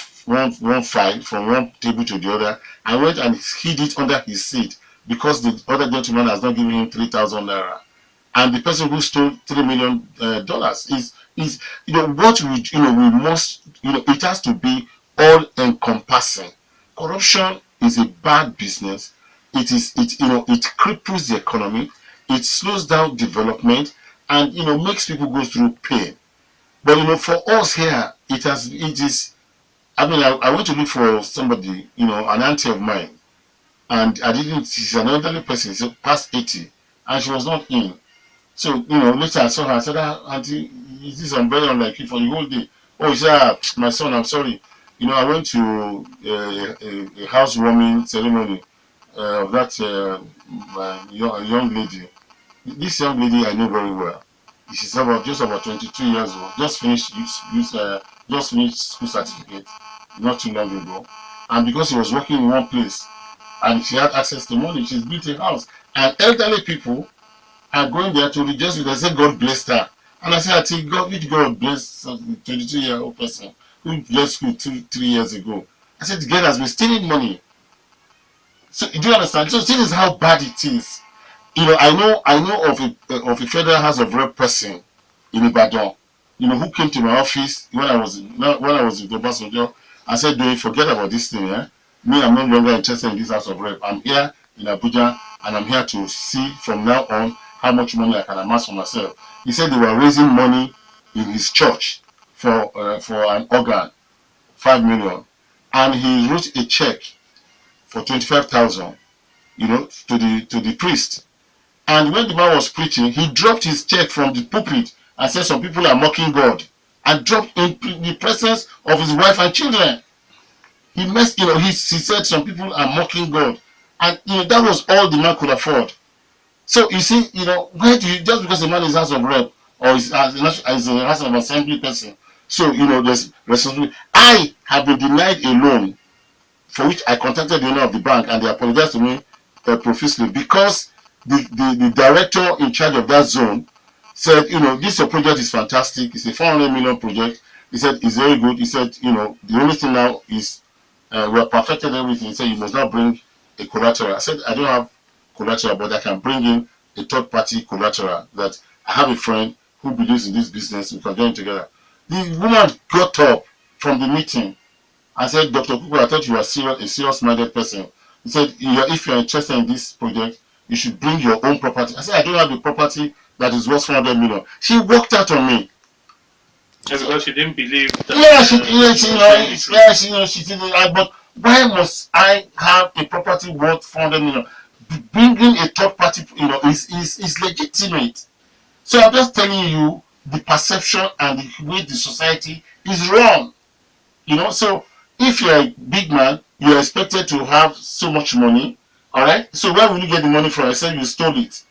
file from one table to the other, and went and hid it under his seat because the other gentleman has not given him 3,000 naira, and the person who stole $3 million is what we must, it has to be all encompassing. Corruption is a bad business. It cripples the economy. It slows down development, and makes people go through pain. But for us here, it is. I mean, I went to look for somebody, an auntie of mine, and I didn't. She's an elderly person, so past 80, and she was not in. So later I saw her. I said, "Auntie, is this very unlike you for the whole day?" Oh, she said, "My son, I'm sorry. I went to a housewarming ceremony of that young lady. This young lady I know very well. She's just about 22 years old. Just finished school certificate not too long ago. And because she was working in one place and she had access to money, she's built a house. And elderly people are going there to rejoice with her. Say God blessed her. And I said, I think God, which God blessed a 22-year-old person who left school 3 years ago. I said, the girl has been stealing money. So do you understand? So this is how bad it is. I know of a federal House of Rep person in Ibadan, who came to my office when I was with Obasanjo. I said, "Do you forget about this thing? Eh? Me, I'm no longer interested in this House of Rep. I'm here in Abuja, and I'm here to see from now on how much money I can amass for myself." He said they were raising money in his church for an organ, 5 million, and he wrote a check for 25,000, to the priest. And when the man was preaching, he dropped his check from the pulpit and said some people are mocking God, and dropped in the presence of his wife and children. He said some people are mocking God, and that was all the man could afford. So you see, why do you, just because the man is House of Rep or is a House of Assembly person, so there's responsibility. I have been denied a loan for which I contacted the owner of the bank, and they apologized to me profusely, because the director in charge of that zone said, this your project is fantastic. It's a 400 million project. He said it's very good. He said, the only thing now is we have perfected everything. He said you must not bring a collateral. I said I don't have collateral, but I can bring in a third party collateral. That I have a friend who believes in this business. We can join together. The woman got up from the meeting. I said, Dr. Okupe, I thought you were a serious-minded person. He said, if you're interested in this project, you should bring your own property. I said, I don't have a property that is worth 400 million. She walked out on me. Because she didn't believe that. She didn't. But why must I have a property worth 400 million? Bringing a third party, is legitimate. So I'm just telling you the perception and the way the society is run. So if you're a big man, you're expected to have so much money. All right. So where will you get the money from? I said you stole it.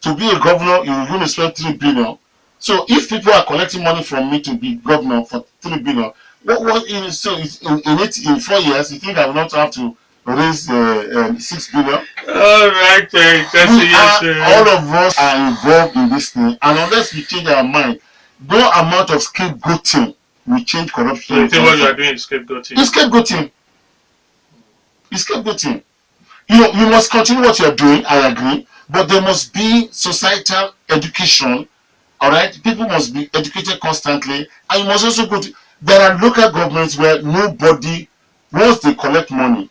To be a governor, you're going to spend 3 billion. So if people are collecting money from me to be governor for 3 billion, in 4 years, you think I will not have to raise 6 billion? All right, All of us are involved in this thing, and unless we change our mind, no amount of scapegoating will change corruption. So you think what you are doing is scapegoating? It's scapegoating. It's scapegoating. You must continue what you're doing, I agree, but there must be societal education, all right? People must be educated constantly, and you must also there are local governments where nobody, once they collect money,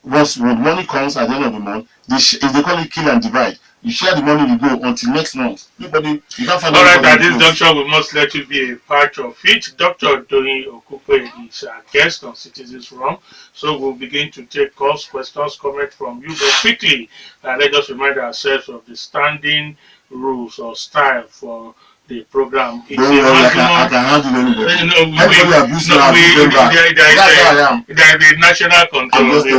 once when money comes at the end of the month, they call it kill and divide. You share the money, you go until next month. You can't find. All right, at this juncture, we must let you be a part of it. Dr. Doyin Okupe is our guest on Citizens Forum, so we'll begin to take calls, questions, comments from you. But quickly, let us remind ourselves of the standing rules or style for the program. It's I can handle anybody. Anybody abuse me, I'll beat them back. That's how I am. There is national control. We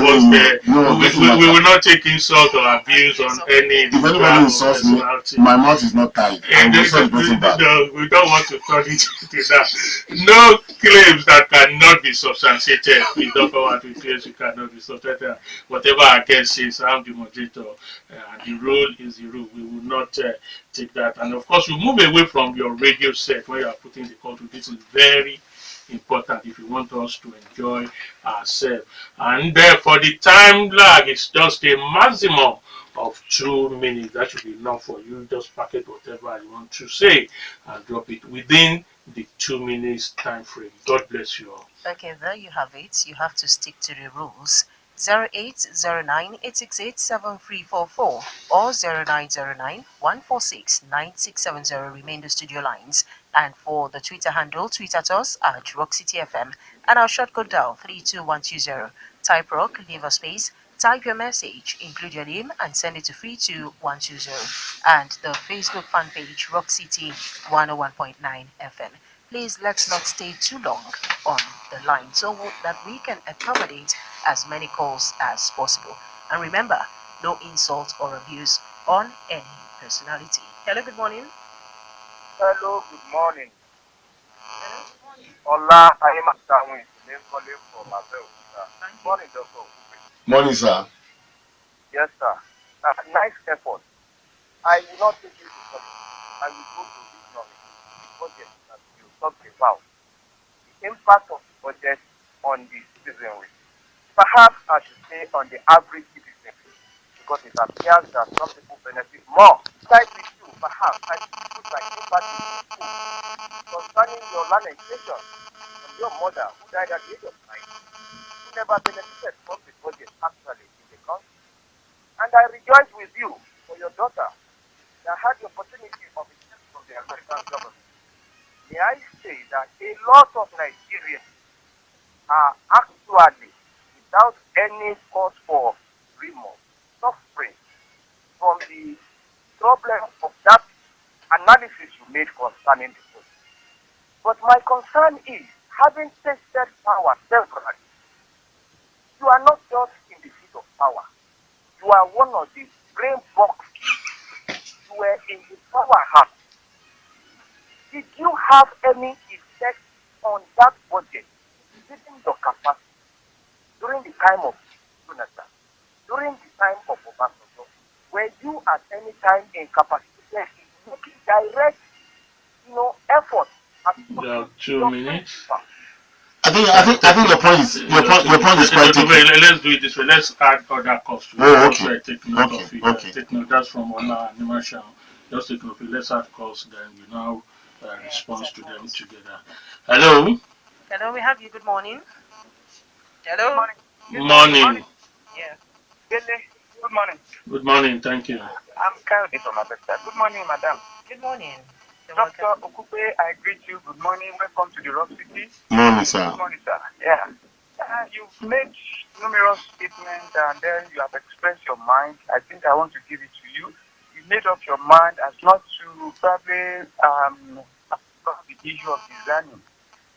will not take insult or abuse on any. If anybody insults me, my mouth is not tied. I will insult the person back. We don't want to turn it into that. No claims that cannot be substantiated. We don't want to claims that cannot be substantiated. Whatever our guest says, I'm the moderator. The rule is the rule. We will not take that. And of course, we move away from your radio set where you are putting the call to. This is very important if you want us to enjoy ourselves. And for the time lag, it's just a maximum of 2 minutes. That should be enough for you. Just packet whatever you want to say and drop it within the 2 minutes time frame. God bless you all. Okay, there you have it. You have to stick to the rules. 0809-868-7344 or 0909-146-9670 remain the studio lines. And for the Twitter handle, tweet at us at Rock City FM. And our short code down 32120. Type rock, leave a space, type your message, include your name, and send it to 32120. And the Facebook fan page, Rock City 101.9 FM. Please let's not stay too long on the line so that we can accommodate as many calls as possible. And remember, no insult or abuse on any personality. Hello, good morning. Hello, good morning. Hola, I am calling for myself. Morning, Dr. Okupe. Morning, sir. Yes, sir. Nice effort. I will not take you to politics. I will go to economics, the budget that you talked about, the impact of the budget on the citizenry. Perhaps I should say on the average citizen, because it appears that some people benefit more. Like with you, perhaps I should put my sympathy in you concerning your lamentation on your mother who died at the age of 9, who never benefited from the budget actually in the country. And I rejoice with you for your daughter that had the opportunity of a check from the American government. May I say that a lot of Nigerians are actually without any cause for remorse, suffering from the problem of that analysis you made concerning the budget. But my concern is, having tasted power severally, you are not just in the seat of power. You are one of the brain box. You were in the power house. Did you have any effect on that budget within your capacity during the time of Jonathan, during the time of Obasanjo? Were you at any time incapacitated in making direct, effort at You have 2 minutes. I think your point is quite taken. Let's do it this way. Let's add other costs to it. Oh, okay. Take note of it. Okay. Take note. That's from Ona Animation. Just take note of it. Let's add costs. Then you now respond to them together. Hello. Hello, we have you. Good morning. Hello. Morning. Yeah. Dele, good morning. Good morning. Thank you. I'm Coyote from Abesta. Good morning, madam. Good morning. Dr. Okupe, I greet you. Good morning. Welcome to the Rock City. Morning, sir. Good morning, sir. Yeah. You've made numerous statements and then you have expressed your mind. I think I want to give it to you. You made up your mind as not to probably the issue of designing.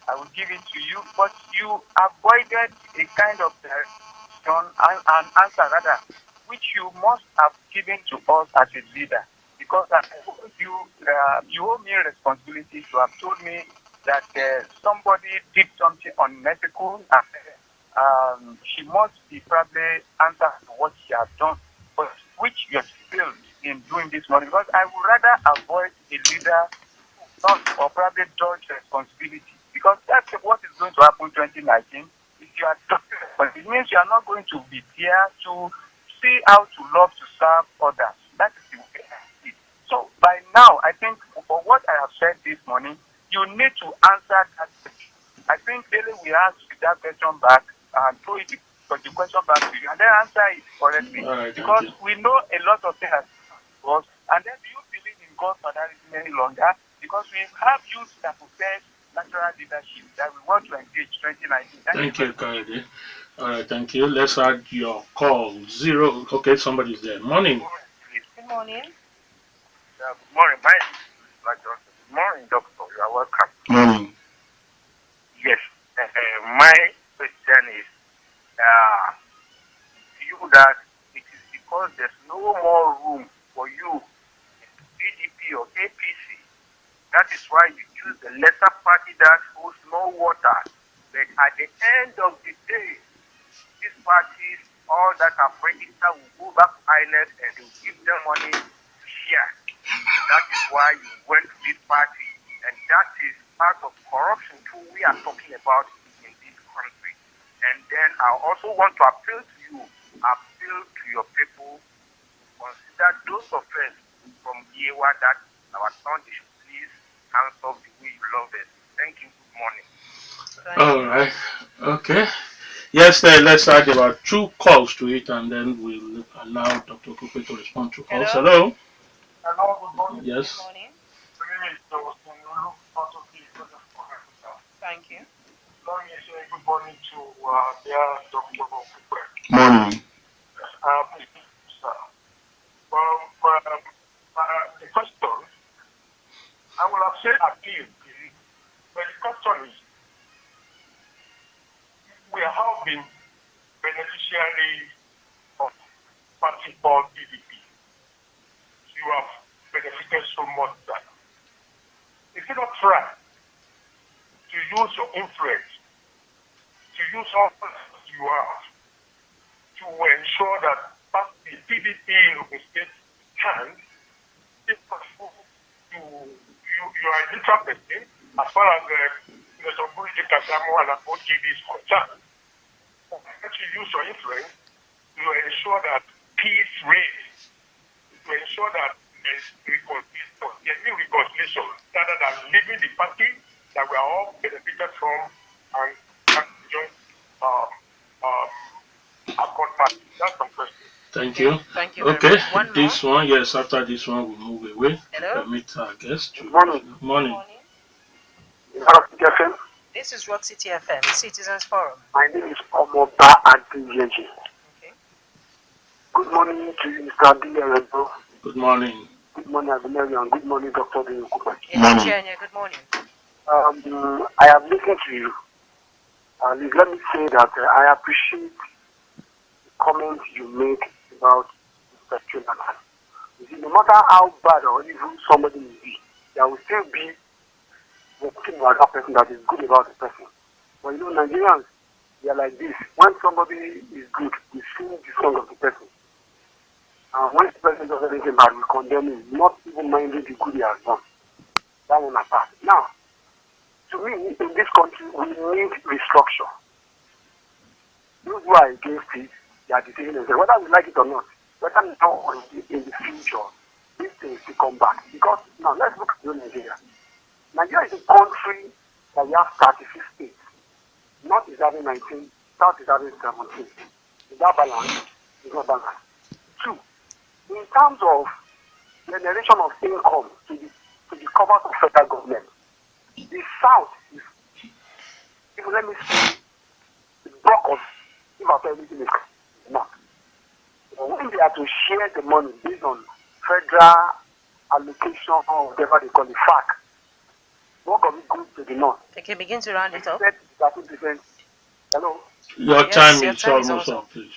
I will give it to you, but you avoided a kind of direction and answer rather, which you must have given to us as a leader. Because I told you, you owe me responsibility to have told me that somebody did something unethical and she must be probably answer to what she has done, but which you have failed in doing this morning. Because I would rather avoid a leader who not or probably dodge responsibility. Because that's what is going to happen 2019. If you are dodging responsibility, it means you are not going to be there to see how to love to serve others. That is the way I see it. So by now, I think for what I have said this morning, you need to answer that question. I think Dele will ask that question back and throw it the question back to you and then answer it correctly. Right, because we know a lot of things was, and then do you believe in God's fatherism any longer? Because we have youth that possess natural leadership that we want to engage 2019. Thank you, Kayode. All right, thank you. Let's add your call. 0. Okay, somebody's there. Morning. Good morning. Good morning. My name is Black Johnson. Good morning, doctor. You are welcome. Morning. Yes. My question is you that it is because there's no more room for you in PDP or APC. That is why you choose the lesser party that holds no water. But at the end of the day, these parties, all that are registered, will go back to INET and they will give them money to share. That is why you went to this party. And that is part of corruption too we are talking about in this country. And then I also want to appeal to you, appeal to your people, consider those of us from Yewa that our son they should please hands off the way you love it. Thank you. Good morning. All right. Okay. Yes, let's add about 2 calls to it and then we'll allow Dr. Okupe to respond to calls. Hello. Hello, good morning. Yes. Good morning. Thank you. Good morning to Dr. Okupe. Morning. The question, I will have said appeal, but the question is, we have been beneficiaries of party called PDP. You have benefited so much that if you don't try to use your influence, to use all you have, to ensure that the PDP in the state stands, you are a neutral person as far as the Sombuji Kasamu and OGB is concerned. If you use your influence to ensure that peace reigns, to ensure that there is reconciliation, rather than leaving the party that we are all benefited from and join accord party. That's my question. Thank you. Thank you. Okay, One this more. one, yes, after this one, we'll move away. Hello. Permit our guest to. Good morning. Morning. This is Rock City FM, Citizens Forum. My name is Omoba Antiyeji. Okay. Good morning to you, Mr. Dele. Good morning. Good morning, Aguilar, and good morning, Dr. Doyin Okupe. Chienye, good morning. I am listening to you. Let me say that I appreciate the comments you make about Mr. Jonathan. You see, no matter how bad or evil somebody may be, there will still be the thing about that person that is good about the person. But you know, Nigerians, they are like this. When somebody is good, we sing the song of the person. When the person does anything bad, we condemn him, not even minding the good he has done. That one apart. Now, to me, in this country, we need restructure. Those who are against it, they are decision themselves, whether we like it or not, whether now or in the future, these things will come back. Because now, let's look at Nigeria. Nigeria is a country that we have 36 states. North is having 19, South is having 17. Is that balance? It's not balanced. Two, in terms of generation of income to the covers of federal government, the South is, even let me say, the block of, if after everything is not. When they are to share the money based on federal allocation or whatever they call it, FAC, what can we go to the north? Okay, begin to round it up. Hello? Your time is almost up, please.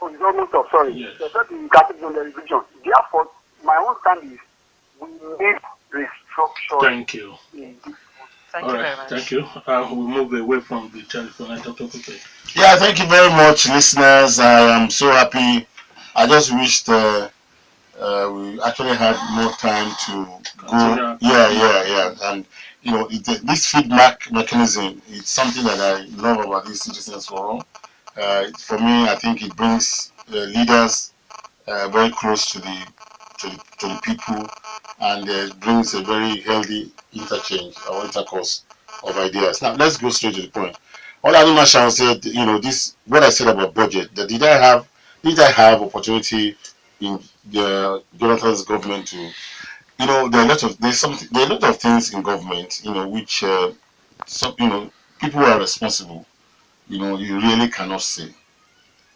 Oh, it's almost up, sorry. Yes. The Catholic on the religion. Therefore, my own stand is we need restructure. Thank you. Thank you very much. Thank you. We'll move away from the telephone. Dr. Okupe. Yeah, thank you very much, listeners. I am so happy. I just wished we actually had more time to go. Yeah. And you know, this feedback mechanism is something that I love about this Citizens Forum. For me, I think it brings leaders very close to the people, and brings a very healthy interchange or intercourse of ideas. Now, let's go straight to the point. All Mashan said, you know, this what I said about budget. That did I have opportunity in the Jonathan's government to, you know, there are a lot of things in government, you know, which people who are responsible, you know, you really cannot say,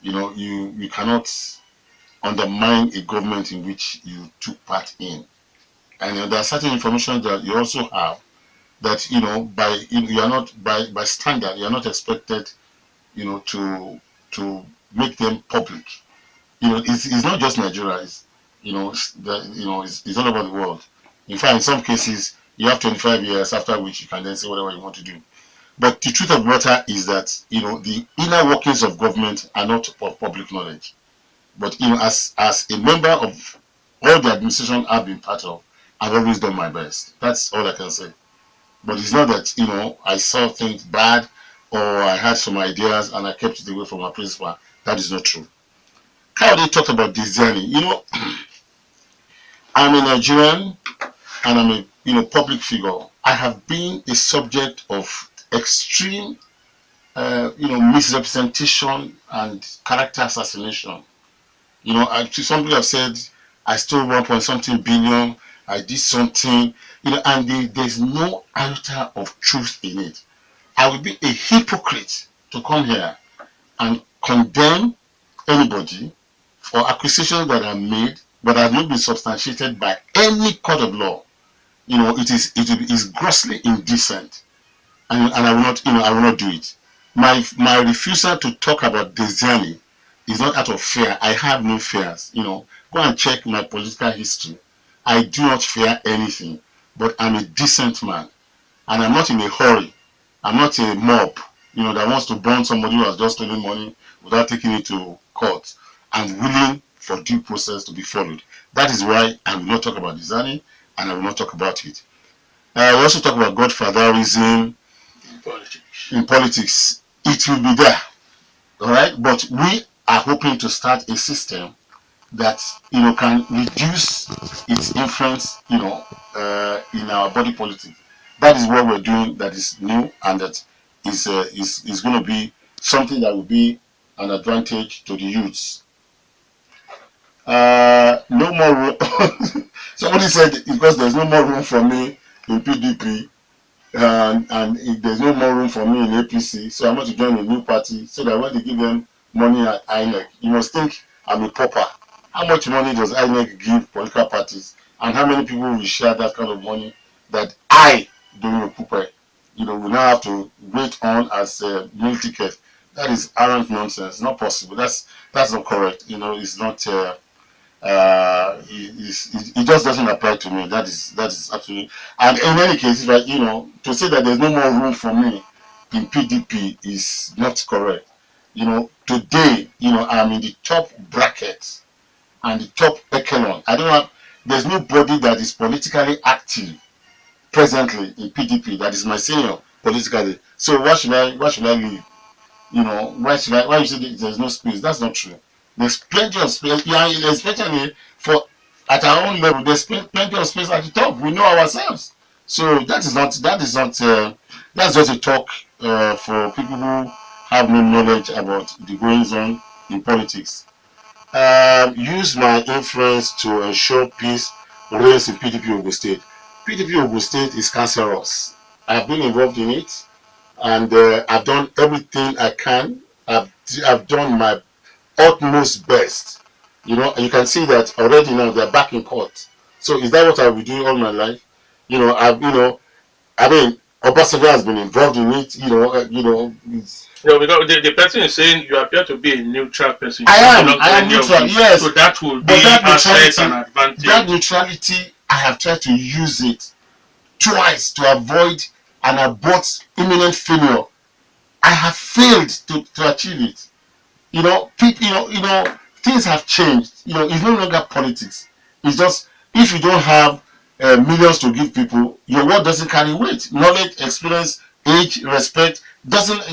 you know, you cannot undermine a government in which you took part in. And there are certain information that you also have that, you know, you are not by standard, you are not expected, you know, to make them public. You know, it's not just Nigeria. It's, you know, it's all over the world. In fact, in some cases, you have 25 years after which you can then say whatever you want to do. But the truth of the matter is that, you know, the inner workings of government are not of public knowledge. But, you know, as a member of all the administration I've been part of, I've always done my best. That's all I can say. But it's not that, you know, I saw things bad or I had some ideas and I kept it away from my principal. That is not true. How they talked about this journey, you know, I'm a Nigerian and I'm a, you know, public figure. I have been a subject of extreme, you know, misrepresentation and character assassination. You know, some people have said I stole 1 point something billion, I did something, you know, and there's no iota of truth in it. I would be a hypocrite to come here and condemn anybody for accusations that are made but have not been substantiated by any court of law. You know, it is grossly indecent, and I will not, you know, I will not do it. My refusal to talk about Desiani is not out of fear. I have no fears. You know, go and check my political history. I do not fear anything, but I'm a decent man, and I'm not in a hurry. I'm not a mob, you know, that wants to burn somebody who has just stolen money without taking it to court. I'm willing for due process to be followed. That is why I will not talk about designing and I will not talk about it. We also talk about godfatherism in politics. It will be there, all right? But we are hoping to start a system that can reduce its influence, in our body politic. That is what we're doing. That is new, and that is going to be something that will be an advantage to the youths. No more room. Somebody said because there's no more room for me in PDP, and if there's no more room for me in APC, so I'm going to join a new party so that when they give them money at INEC, you must think I'm a pauper. How much money does INEC give political parties, and how many people will share that kind of money that I, Doyin Okupe, will now have to wait on as a meal ticket? That is arrant nonsense. Not possible. That's not correct. It's not. It just doesn't apply to me. That is absolutely. And in any case, if to say that there's no more room for me in PDP is not correct. Today, I'm in the top bracket and the top echelon. I don't have. There's nobody that is politically active presently in PDP that is my senior politically. So why should I leave? Why you say there's no space? That's not true. There's plenty of space. Yeah, especially for at our own level, there's plenty of space at the top. We know ourselves. So that's just a talk for people who have no knowledge about the goings on in politics. Use my influence to ensure peace reigns in PDP Ogun State. PDP Ogun State is cancerous. I've been involved in it, and I've done everything I can. I've done my utmost best. You can see that already now they're back in court. So is that what I'll be doing all my life? I mean, Obasanjo has been involved in it. Because the person is saying you appear to be a neutral person. I am neutral. Yes, so that will be an advantage. That neutrality, I have tried to use it twice to avoid and abort imminent failure. I have failed to achieve it. Things have changed. It's no longer politics. It's just if you don't have millions to give people, your word doesn't carry weight. Knowledge, experience, age, respect it doesn't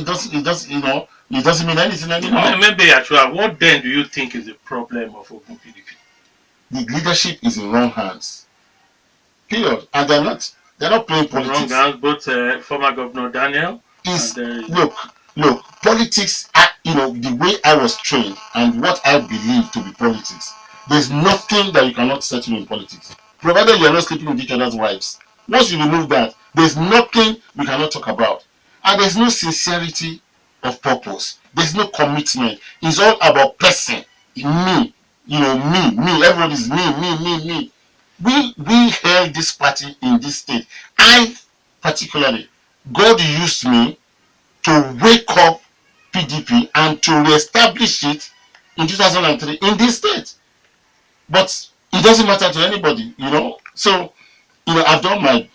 mean anything anymore. Maybe actually, what then do you think is the problem of Ogun PDP? The leadership is in wrong hands. Period. And they're not playing politics. Wrong hands, both former Governor Daniel. Look, politics. The way I was trained and what I believe to be politics. There's nothing that you cannot settle in politics, provided you're not sleeping with each other's wives. Once you remove that, there's nothing we cannot talk about, and there's no sincerity of purpose. There's no commitment. It's all about person. Me. Me. Everybody's me. We held this party in this state. I particularly, God used me to wake up PDP and to reestablish it in 2003 in this state. But it doesn't matter to anybody, So, I've done my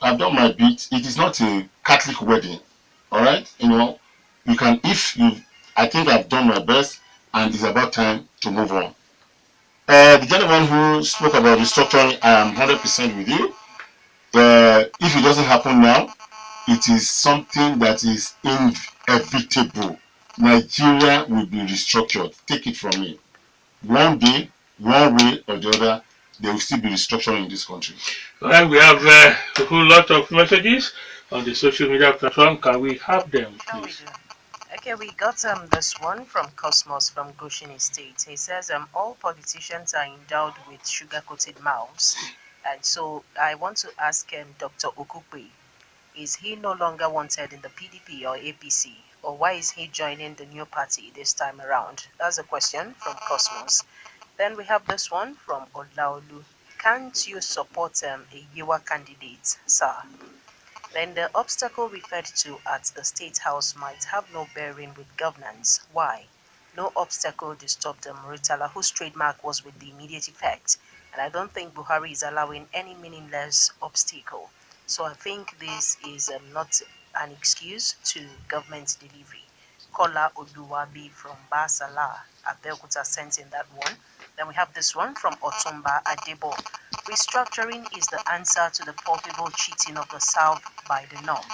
bit. It is not a Catholic wedding, all right. I think I've done my best, and it's about time to move on. The gentleman who spoke about restructuring, I am 100% with you. If it doesn't happen now, it is something that is inevitable. Nigeria will be restructured. Take it from me. One day, one way or the other, there will still be restructuring in this country. Well, we have a whole lot of messages on the social media platform. Can we have them, please? Okay, we got this one from Cosmos from Goshen Estate. He says all politicians are endowed with sugar-coated mouths, and so I want to ask Dr. Okupe, is he no longer wanted in the PDP or APC, or why is he joining the new party this time around? That's a question from Cosmos. Then we have this one from Olaolu. Can't you support a Yewa candidate, sir? Then the obstacle referred to at the State House might have no bearing with governance. Why? No obstacle disturbed Muritala, whose trademark was with the immediate effect. And I don't think Buhari is allowing any meaningless obstacle. So I think this is not an excuse to government delivery. Kola Oduwabi from Basala, Abeokuta sent in that one. Then we have this one from Otumba Adebo. Restructuring is the answer to the palpable cheating of the South by the North.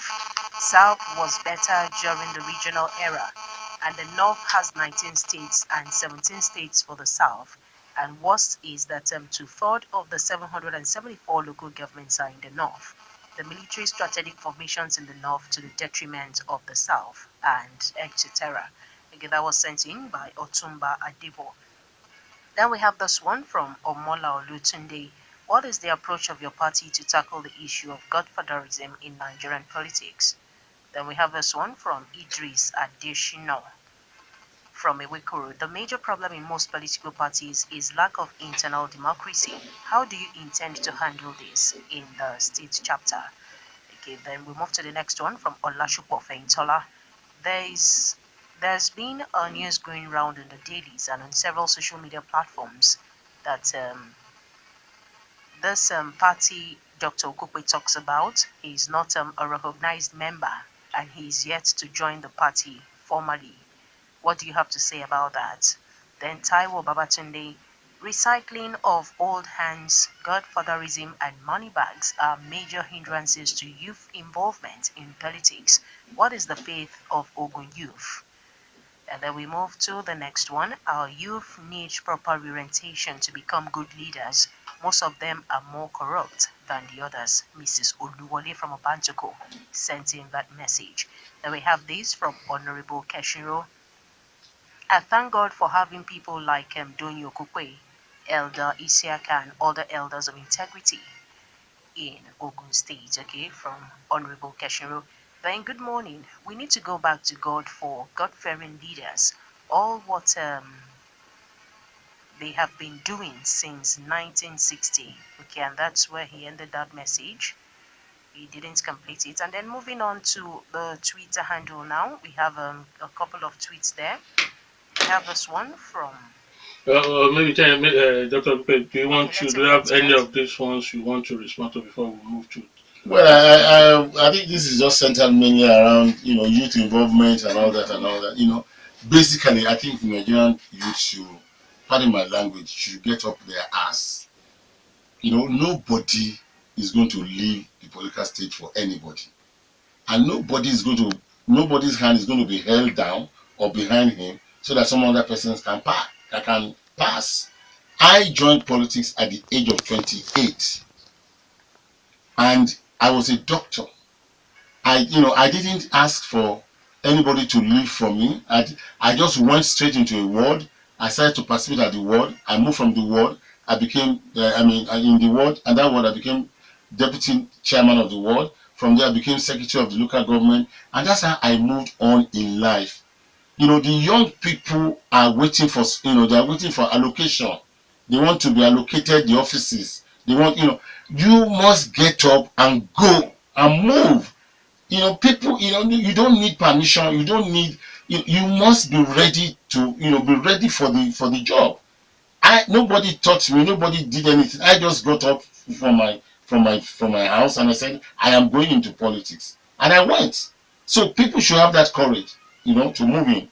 South was better during the regional era, and the North has 19 states and 17 states for the South. And worst is that 2/3 of the 774 local governments are in the North. The military strategic formations in the North to the detriment of the South, and etc. Again, that was sent in by Otumba Adebo. Then we have this one from Omola Olutunde. What is the approach of your party to tackle the issue of godfatherism in Nigerian politics? Then we have this one from Idris Adeshino from Ewekuru. The major problem in most political parties is lack of internal democracy. How do you intend to handle this in the state chapter? Okay, then we move to the next one from Olashupo Feintola. There's been a news going around in the dailies and on several social media platforms that this party Dr. Okupe talks about is not a recognized member and he's yet to join the party formally. What do you have to say about that? Then Taiwo Babatunde, recycling of old hands, godfatherism and money bags are major hindrances to youth involvement in politics. What is the faith of Ogun youth? And then we move to the next one. Our youth need proper orientation to become good leaders. Most of them are more corrupt than the others. Mrs. Oluwole from Obantoko sent in that message. Then we have this from Honorable Keshiro. I thank God for having people like Doyin Okupe, Elder Isiaka, and other elders of integrity in Ogun State, okay, from Honorable Keshiro. Then good morning. We need to go back to God for God-fearing leaders. All what they have been doing since 1960. Okay, and that's where he ended that message. He didn't complete it. And then moving on to the Twitter handle now, we have a couple of tweets there. We have this one from... Maybe Dr. Okupe, do you want Okay, to, do you have any of these ones you want to respond to before we move to? Well, I think this is just centered mainly around, youth involvement and all that and all that. Basically, I think Nigerian youth should, pardon my language, should get up their ass. Nobody is going to leave the political stage for anybody, and nobody's hand is going to be held down or behind him so that some other person can pass. I joined politics at the age of 28, and I was a doctor. I didn't ask for anybody to leave for me. I just went straight into a ward. I started to participate at the ward. I moved from the ward. I became, in the ward, and that ward I became deputy chairman of the ward. From there, I became secretary of the local government, and that's how I moved on in life. The young people are waiting for, they are waiting for allocation. They want to be allocated the offices. They want, you must get up and go and move. People, you don't need permission. You don't need, you must be ready to, be ready for the job. Nobody touched me. Nobody did anything. I just got up from my house and I said, I am going into politics. And I went. So people should have that courage, to move in.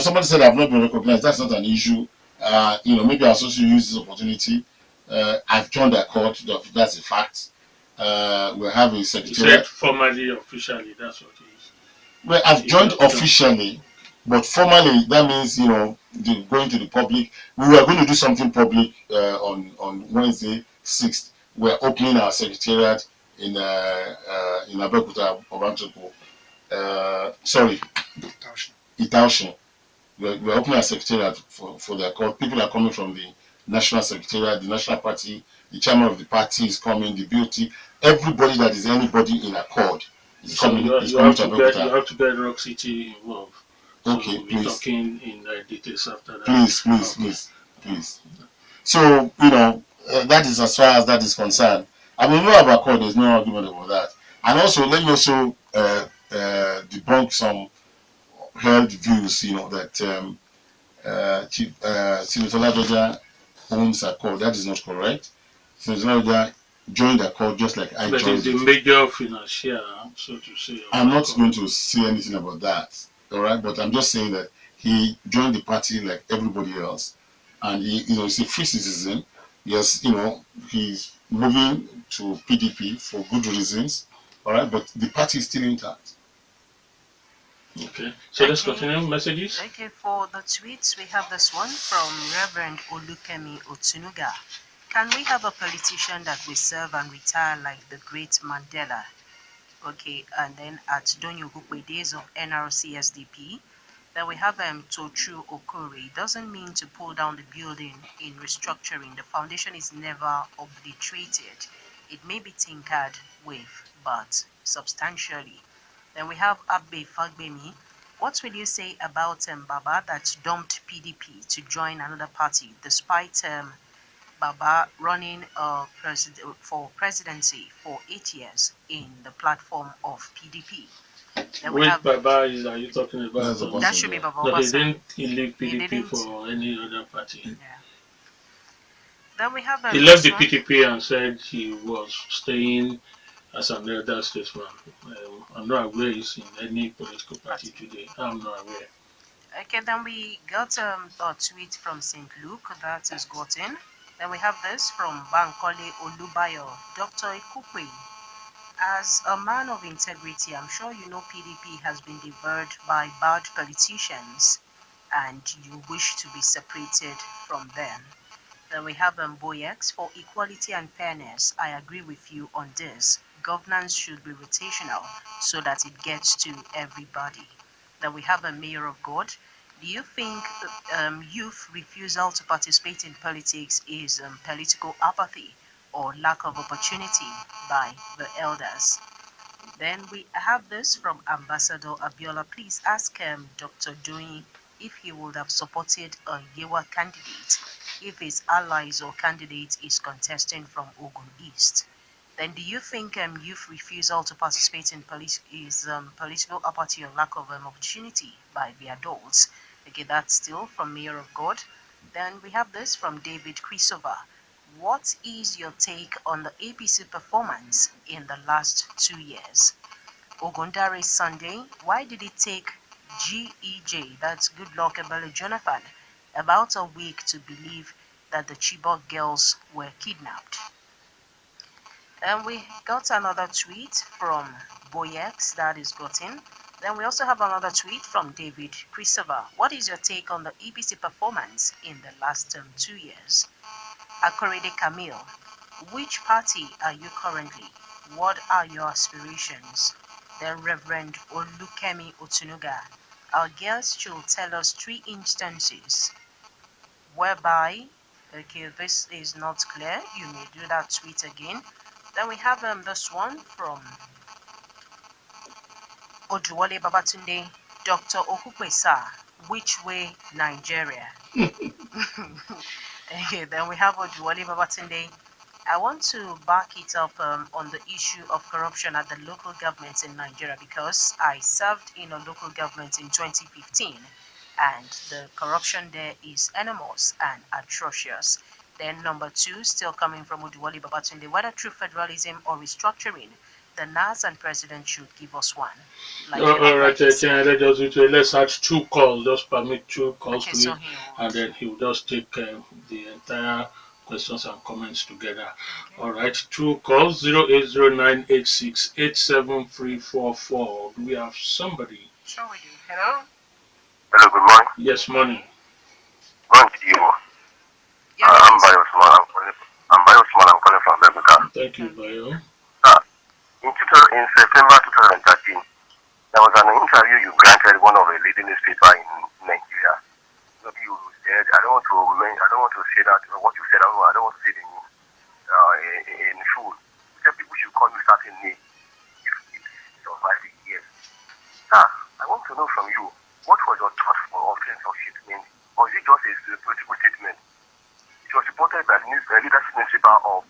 Somebody said I've not been recognized. That's not an issue. Maybe I'll also use this opportunity. I've joined the court. That's a fact. We have a secretariat. You said formally, officially, that's what it is. Well, I've joined officially, but formally, that means, going to the public. We were going to do something public on Wednesday, 6th. We're opening our secretariat in Abeokuta, Obantoko. Sorry, Itaoshin. We're opening our secretariat for their court. People are coming from the national secretariat, the national party, the chairman of the party is coming, the BOT, everybody that is anybody in accord is coming. You have to get Rock City involved. Okay, so please. We'll be talking in details after that. Please. So, that is as far as that is concerned. I mean, no about accord, there's no argument about that. And also, let me also debunk some held views, that Chief Ladoja owns Accord. That is not correct. Senator Ladoja joined Accord just like I joined the major financier, so to say. I'm not going to say anything about that, all right? But I'm just saying that he joined the party like everybody else. and he's a free citizen. Yes, he's moving to PDP for good reasons. All right, but the party is still intact. Okay, so let's continue messages. Okay, for the tweets, we have this one from Reverend Olukemi Otunuga. Can we have a politician that will serve and retire like the great Mandela? Okay, and then at Doyin Okupe, days of NRC SDP, then we have Tochu Okore. It doesn't mean to pull down the building in restructuring. The foundation is never obliterated. It may be tinkered with, but substantially. Then we have Abbe Fagbemi. What will you say about Baba that dumped PDP to join another party despite Baba running for presidency for 8 years in the platform of PDP? Which Baba are you talking about? That should be Baba No, he Obasanjo. didn't leave PDP for any other party. Yeah. Then we have he left the PDP and said he was staying as an elder statesman. I'm not aware he's in any political party today. I'm not aware. Okay, then we got a tweet from St. Luke that is gotten. Then we have this from Bankole Olubayo, Dr. Okupe. As a man of integrity, I'm sure you know PDP has been devoured by bad politicians and you wish to be separated from them. Then we have Boyex for equality and fairness. I agree with you on this. Governance should be rotational so that it gets to everybody. Then we have a Mayor of God. Do you think youth refusal to participate in politics is political apathy or lack of opportunity by the elders? Then we have this from Ambassador Abiola. Please ask Dr. Doyin if he would have supported a Yewa candidate if his allies or candidate is contesting from Ogun East. Then do you think youth refusal to participate in is political apathy or lack of opportunity by the adults? Okay, that's still from Mayor of God. Then we have this from David Christopher. What is your take on the APC performance in the last 2 years? Ogundare Sunday, why did it take GEJ, that's Goodluck Ebele Jonathan, about a week to believe that the Chibok girls were kidnapped? And we got another tweet from Boyex that is gotten. Then we also have another tweet from David Christopher. What is your take on the EPC performance in the last 2 years? Akorede Camille, which party are you currently? What are your aspirations? The Reverend Olukemi Otunuga. Our guest should tell us 3 instances whereby, okay, this is not clear. You may do that tweet again. Then we have this one from Oduwole Babatunde, Dr. Okupe sir, which way Nigeria? Okay, then we have Oduwole Babatunde. I want to back it up on the issue of corruption at the local governments in Nigeria because I served in a local government in 2015 and the corruption there is enormous and atrocious. Then number 2, still coming from Oduwole Babatunde, whether through federalism or restructuring, the NAS and president should give us one. Like all right, let's have 2 calls. Just permit 2 calls to him, and then he will just take the entire questions and comments together. Okay. All right, 2 calls, 08098687344. Do we have somebody? Sure we do. Hello? Hello, good morning. Yes, morning. Morning to you. I'm Bayo Small. I'm calling from Belgica. Thank you, Bayo. In September 2013, there was an interview you granted one of the leading newspaper in Nigeria. You said, I don't want to say that what you said. I don't want to say it in full. You said people should call you certain name if it survives a year. Sir, I want to know from you, what was your thought for offense of statement? Or is it just a political statement? It was reported by the leadership newspaper of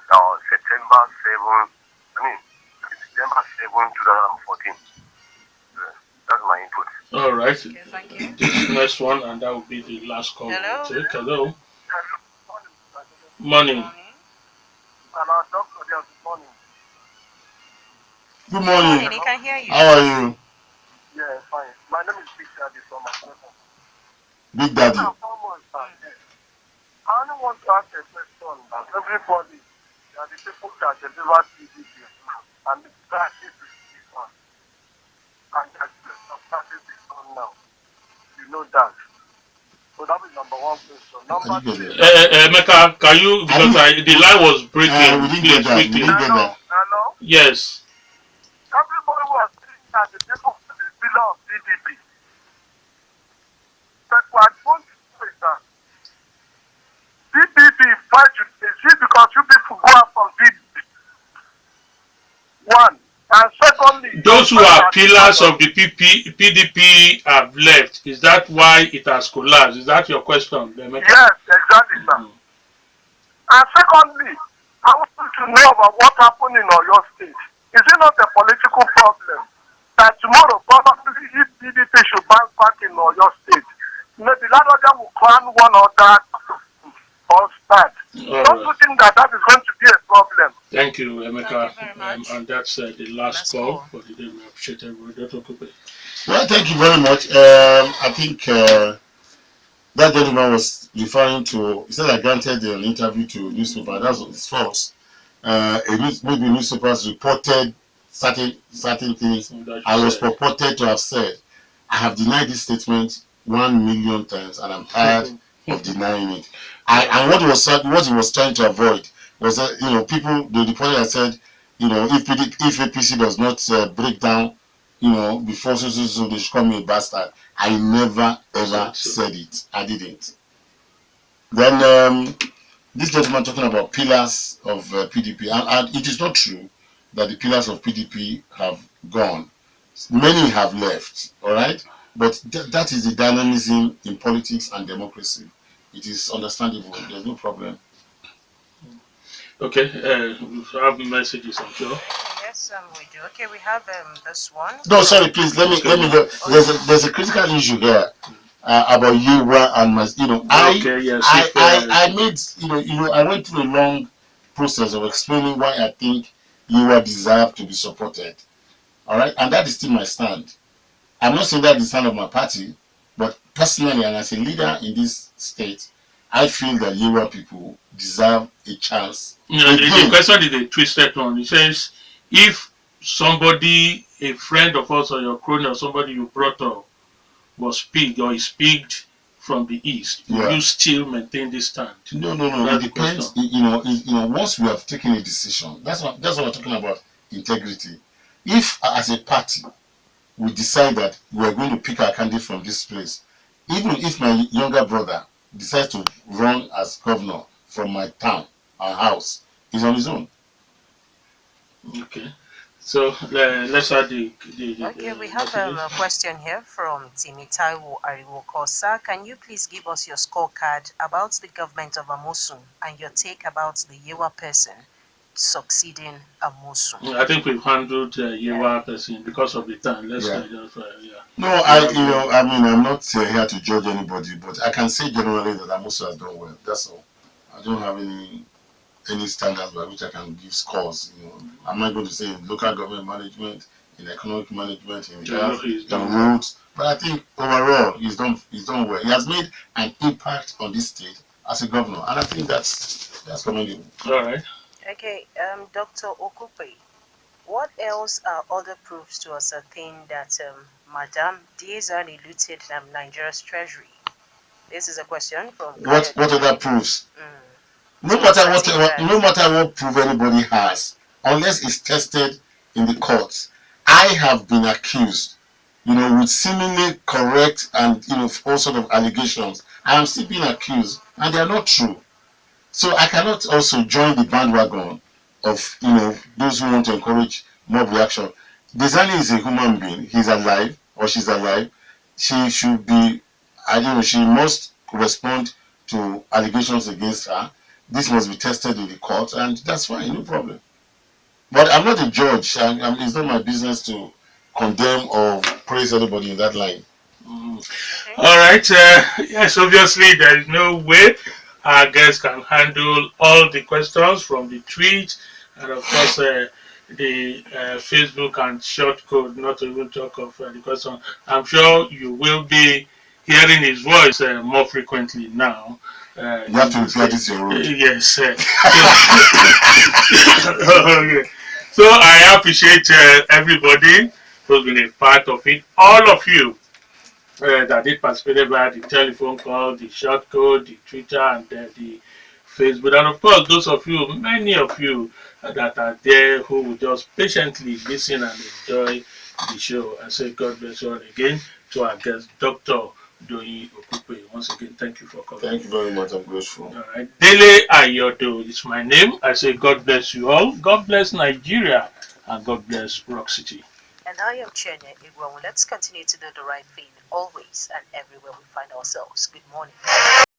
September 7, 2014. That's my input. All right. Okay, thank you. This next one, and that will be the last call. Hello. We'll take. Hello. Morning. Good morning. He can hear you. How are you? Yeah, fine. My name is Big Daddy from my Big Daddy. I only want to ask a question that everybody, they are the people that deliver PDP and the practice is on. And that the practice is on now. You know that. So that is number one question. Number two. Emeka, can you, because the line was breaking, we didn't please get that. We quickly. didn't get that. Hello? Yes. Everybody was saying that the people are the pillar of PDP. But what I want to say is that PDP fight to see because you people go out from PDP. One. And secondly, those who are pillars of the PDP have left. Is that why it has collapsed? Is that your question, Emeka? Yes, exactly, sir. And secondly, I want to know about what happened in Oyo State. Is it not a political problem that tomorrow, probably, if PDP should bounce back in Oyo State, maybe that other will crown one or that or start? Don't you think that is going to be a problem? Thank you, Emeka. Thank you very much. And that's the last call for the day. We appreciate everybody. Dr. Okupe. Well, thank you very much. I think that gentleman was referring to, he said I granted an interview to newspaper. That's false. Maybe newspapers reported certain things I was purported to have said. I have denied this statement 1 million times, and I'm tired of denying it. And what he was trying to avoid was that people, the reporter had said, if APC does not break down, before so they should call me a bastard. I never ever said it. I didn't. Then this gentleman talking about pillars of PDP, and it is not true that the pillars of PDP have gone. Many have left, all right? But that is the dynamism in politics and democracy. It is understandable. There's no problem. Okay, we have messages, I'm sure. Yes, we do. Okay, we have this one. No, sorry, please. Let me. There's a critical issue here about Yewa and my. I made. I went through a long process of explaining why I think Yewa deserve to be supported. All right, and that is still my stand. I'm not saying that is the stand of my party, but personally, and as a leader in this state, I feel that Yewa people deserve a chance. The question is a twisted one. It says, if somebody, a friend of us or your crony or somebody you brought up was picked or is picked from the east, will you still maintain this stand? No. It depends. Once we have taken a decision, that's what we're talking about, integrity. If as a party we decide that we're going to pick our candidate from this place, even if my younger brother decides to run as governor from my town, our house, he's on his own. Okay. So let's add Okay, we have a question here from Timitaiwo Ariwoko. Sir, can you please give us your scorecard about the government of Amosun and your take about the Yewa person succeeding Amosun? I think we've handled Yewa person because of the time. Let's No, I'm not here to judge anybody, but I can say generally that Amosun has done well. That's all. I don't have any standards by which I can give scores. I'm not going to say in local government management, in economic management, in roads. But I think overall he's done well. He has made an impact on this state as a governor, and I think that's commendable. All right. Okay, Dr. Okupe, what else are other proofs to ascertain that Madame Diezani looted Nigeria's treasury? This is a question from. What other proofs? No matter what proof anybody has, unless it's tested in the courts, I have been accused, with seemingly correct and all sort of allegations. I am still being accused, and they are not true. So I cannot also join the bandwagon of those who want to encourage mob reaction. Diezani is a human being. He's alive or she's alive. She should be. She must respond to allegations against her. This must be tested in the court, and that's fine, no problem. But I'm not a judge. It's not my business to condemn or praise anybody in that line. All right. Yes, obviously, there is no way our guests can handle all the questions from the tweet and, of course, the Facebook and short code, not to even talk of the question. I'm sure you will be hearing his voice more frequently now. You have to repair this your road. Yes, sir. Okay. So I appreciate everybody who's been a part of it. All of you that did participate via the telephone call, the short code, the Twitter, and the Facebook. And of course, those of you, many of you that are there who will just patiently listen and enjoy the show. I say God bless you all again. To our guest, Dr. Doyin Okupe. Once again, thank you for coming. Thank you very much. I'm grateful. All right. Dele Ayodo is my name. I say God bless you all. God bless Nigeria. And God bless Rock City. And I am Chienye Egwuonwu. Let's continue to do the right thing always and everywhere we find ourselves. Good morning.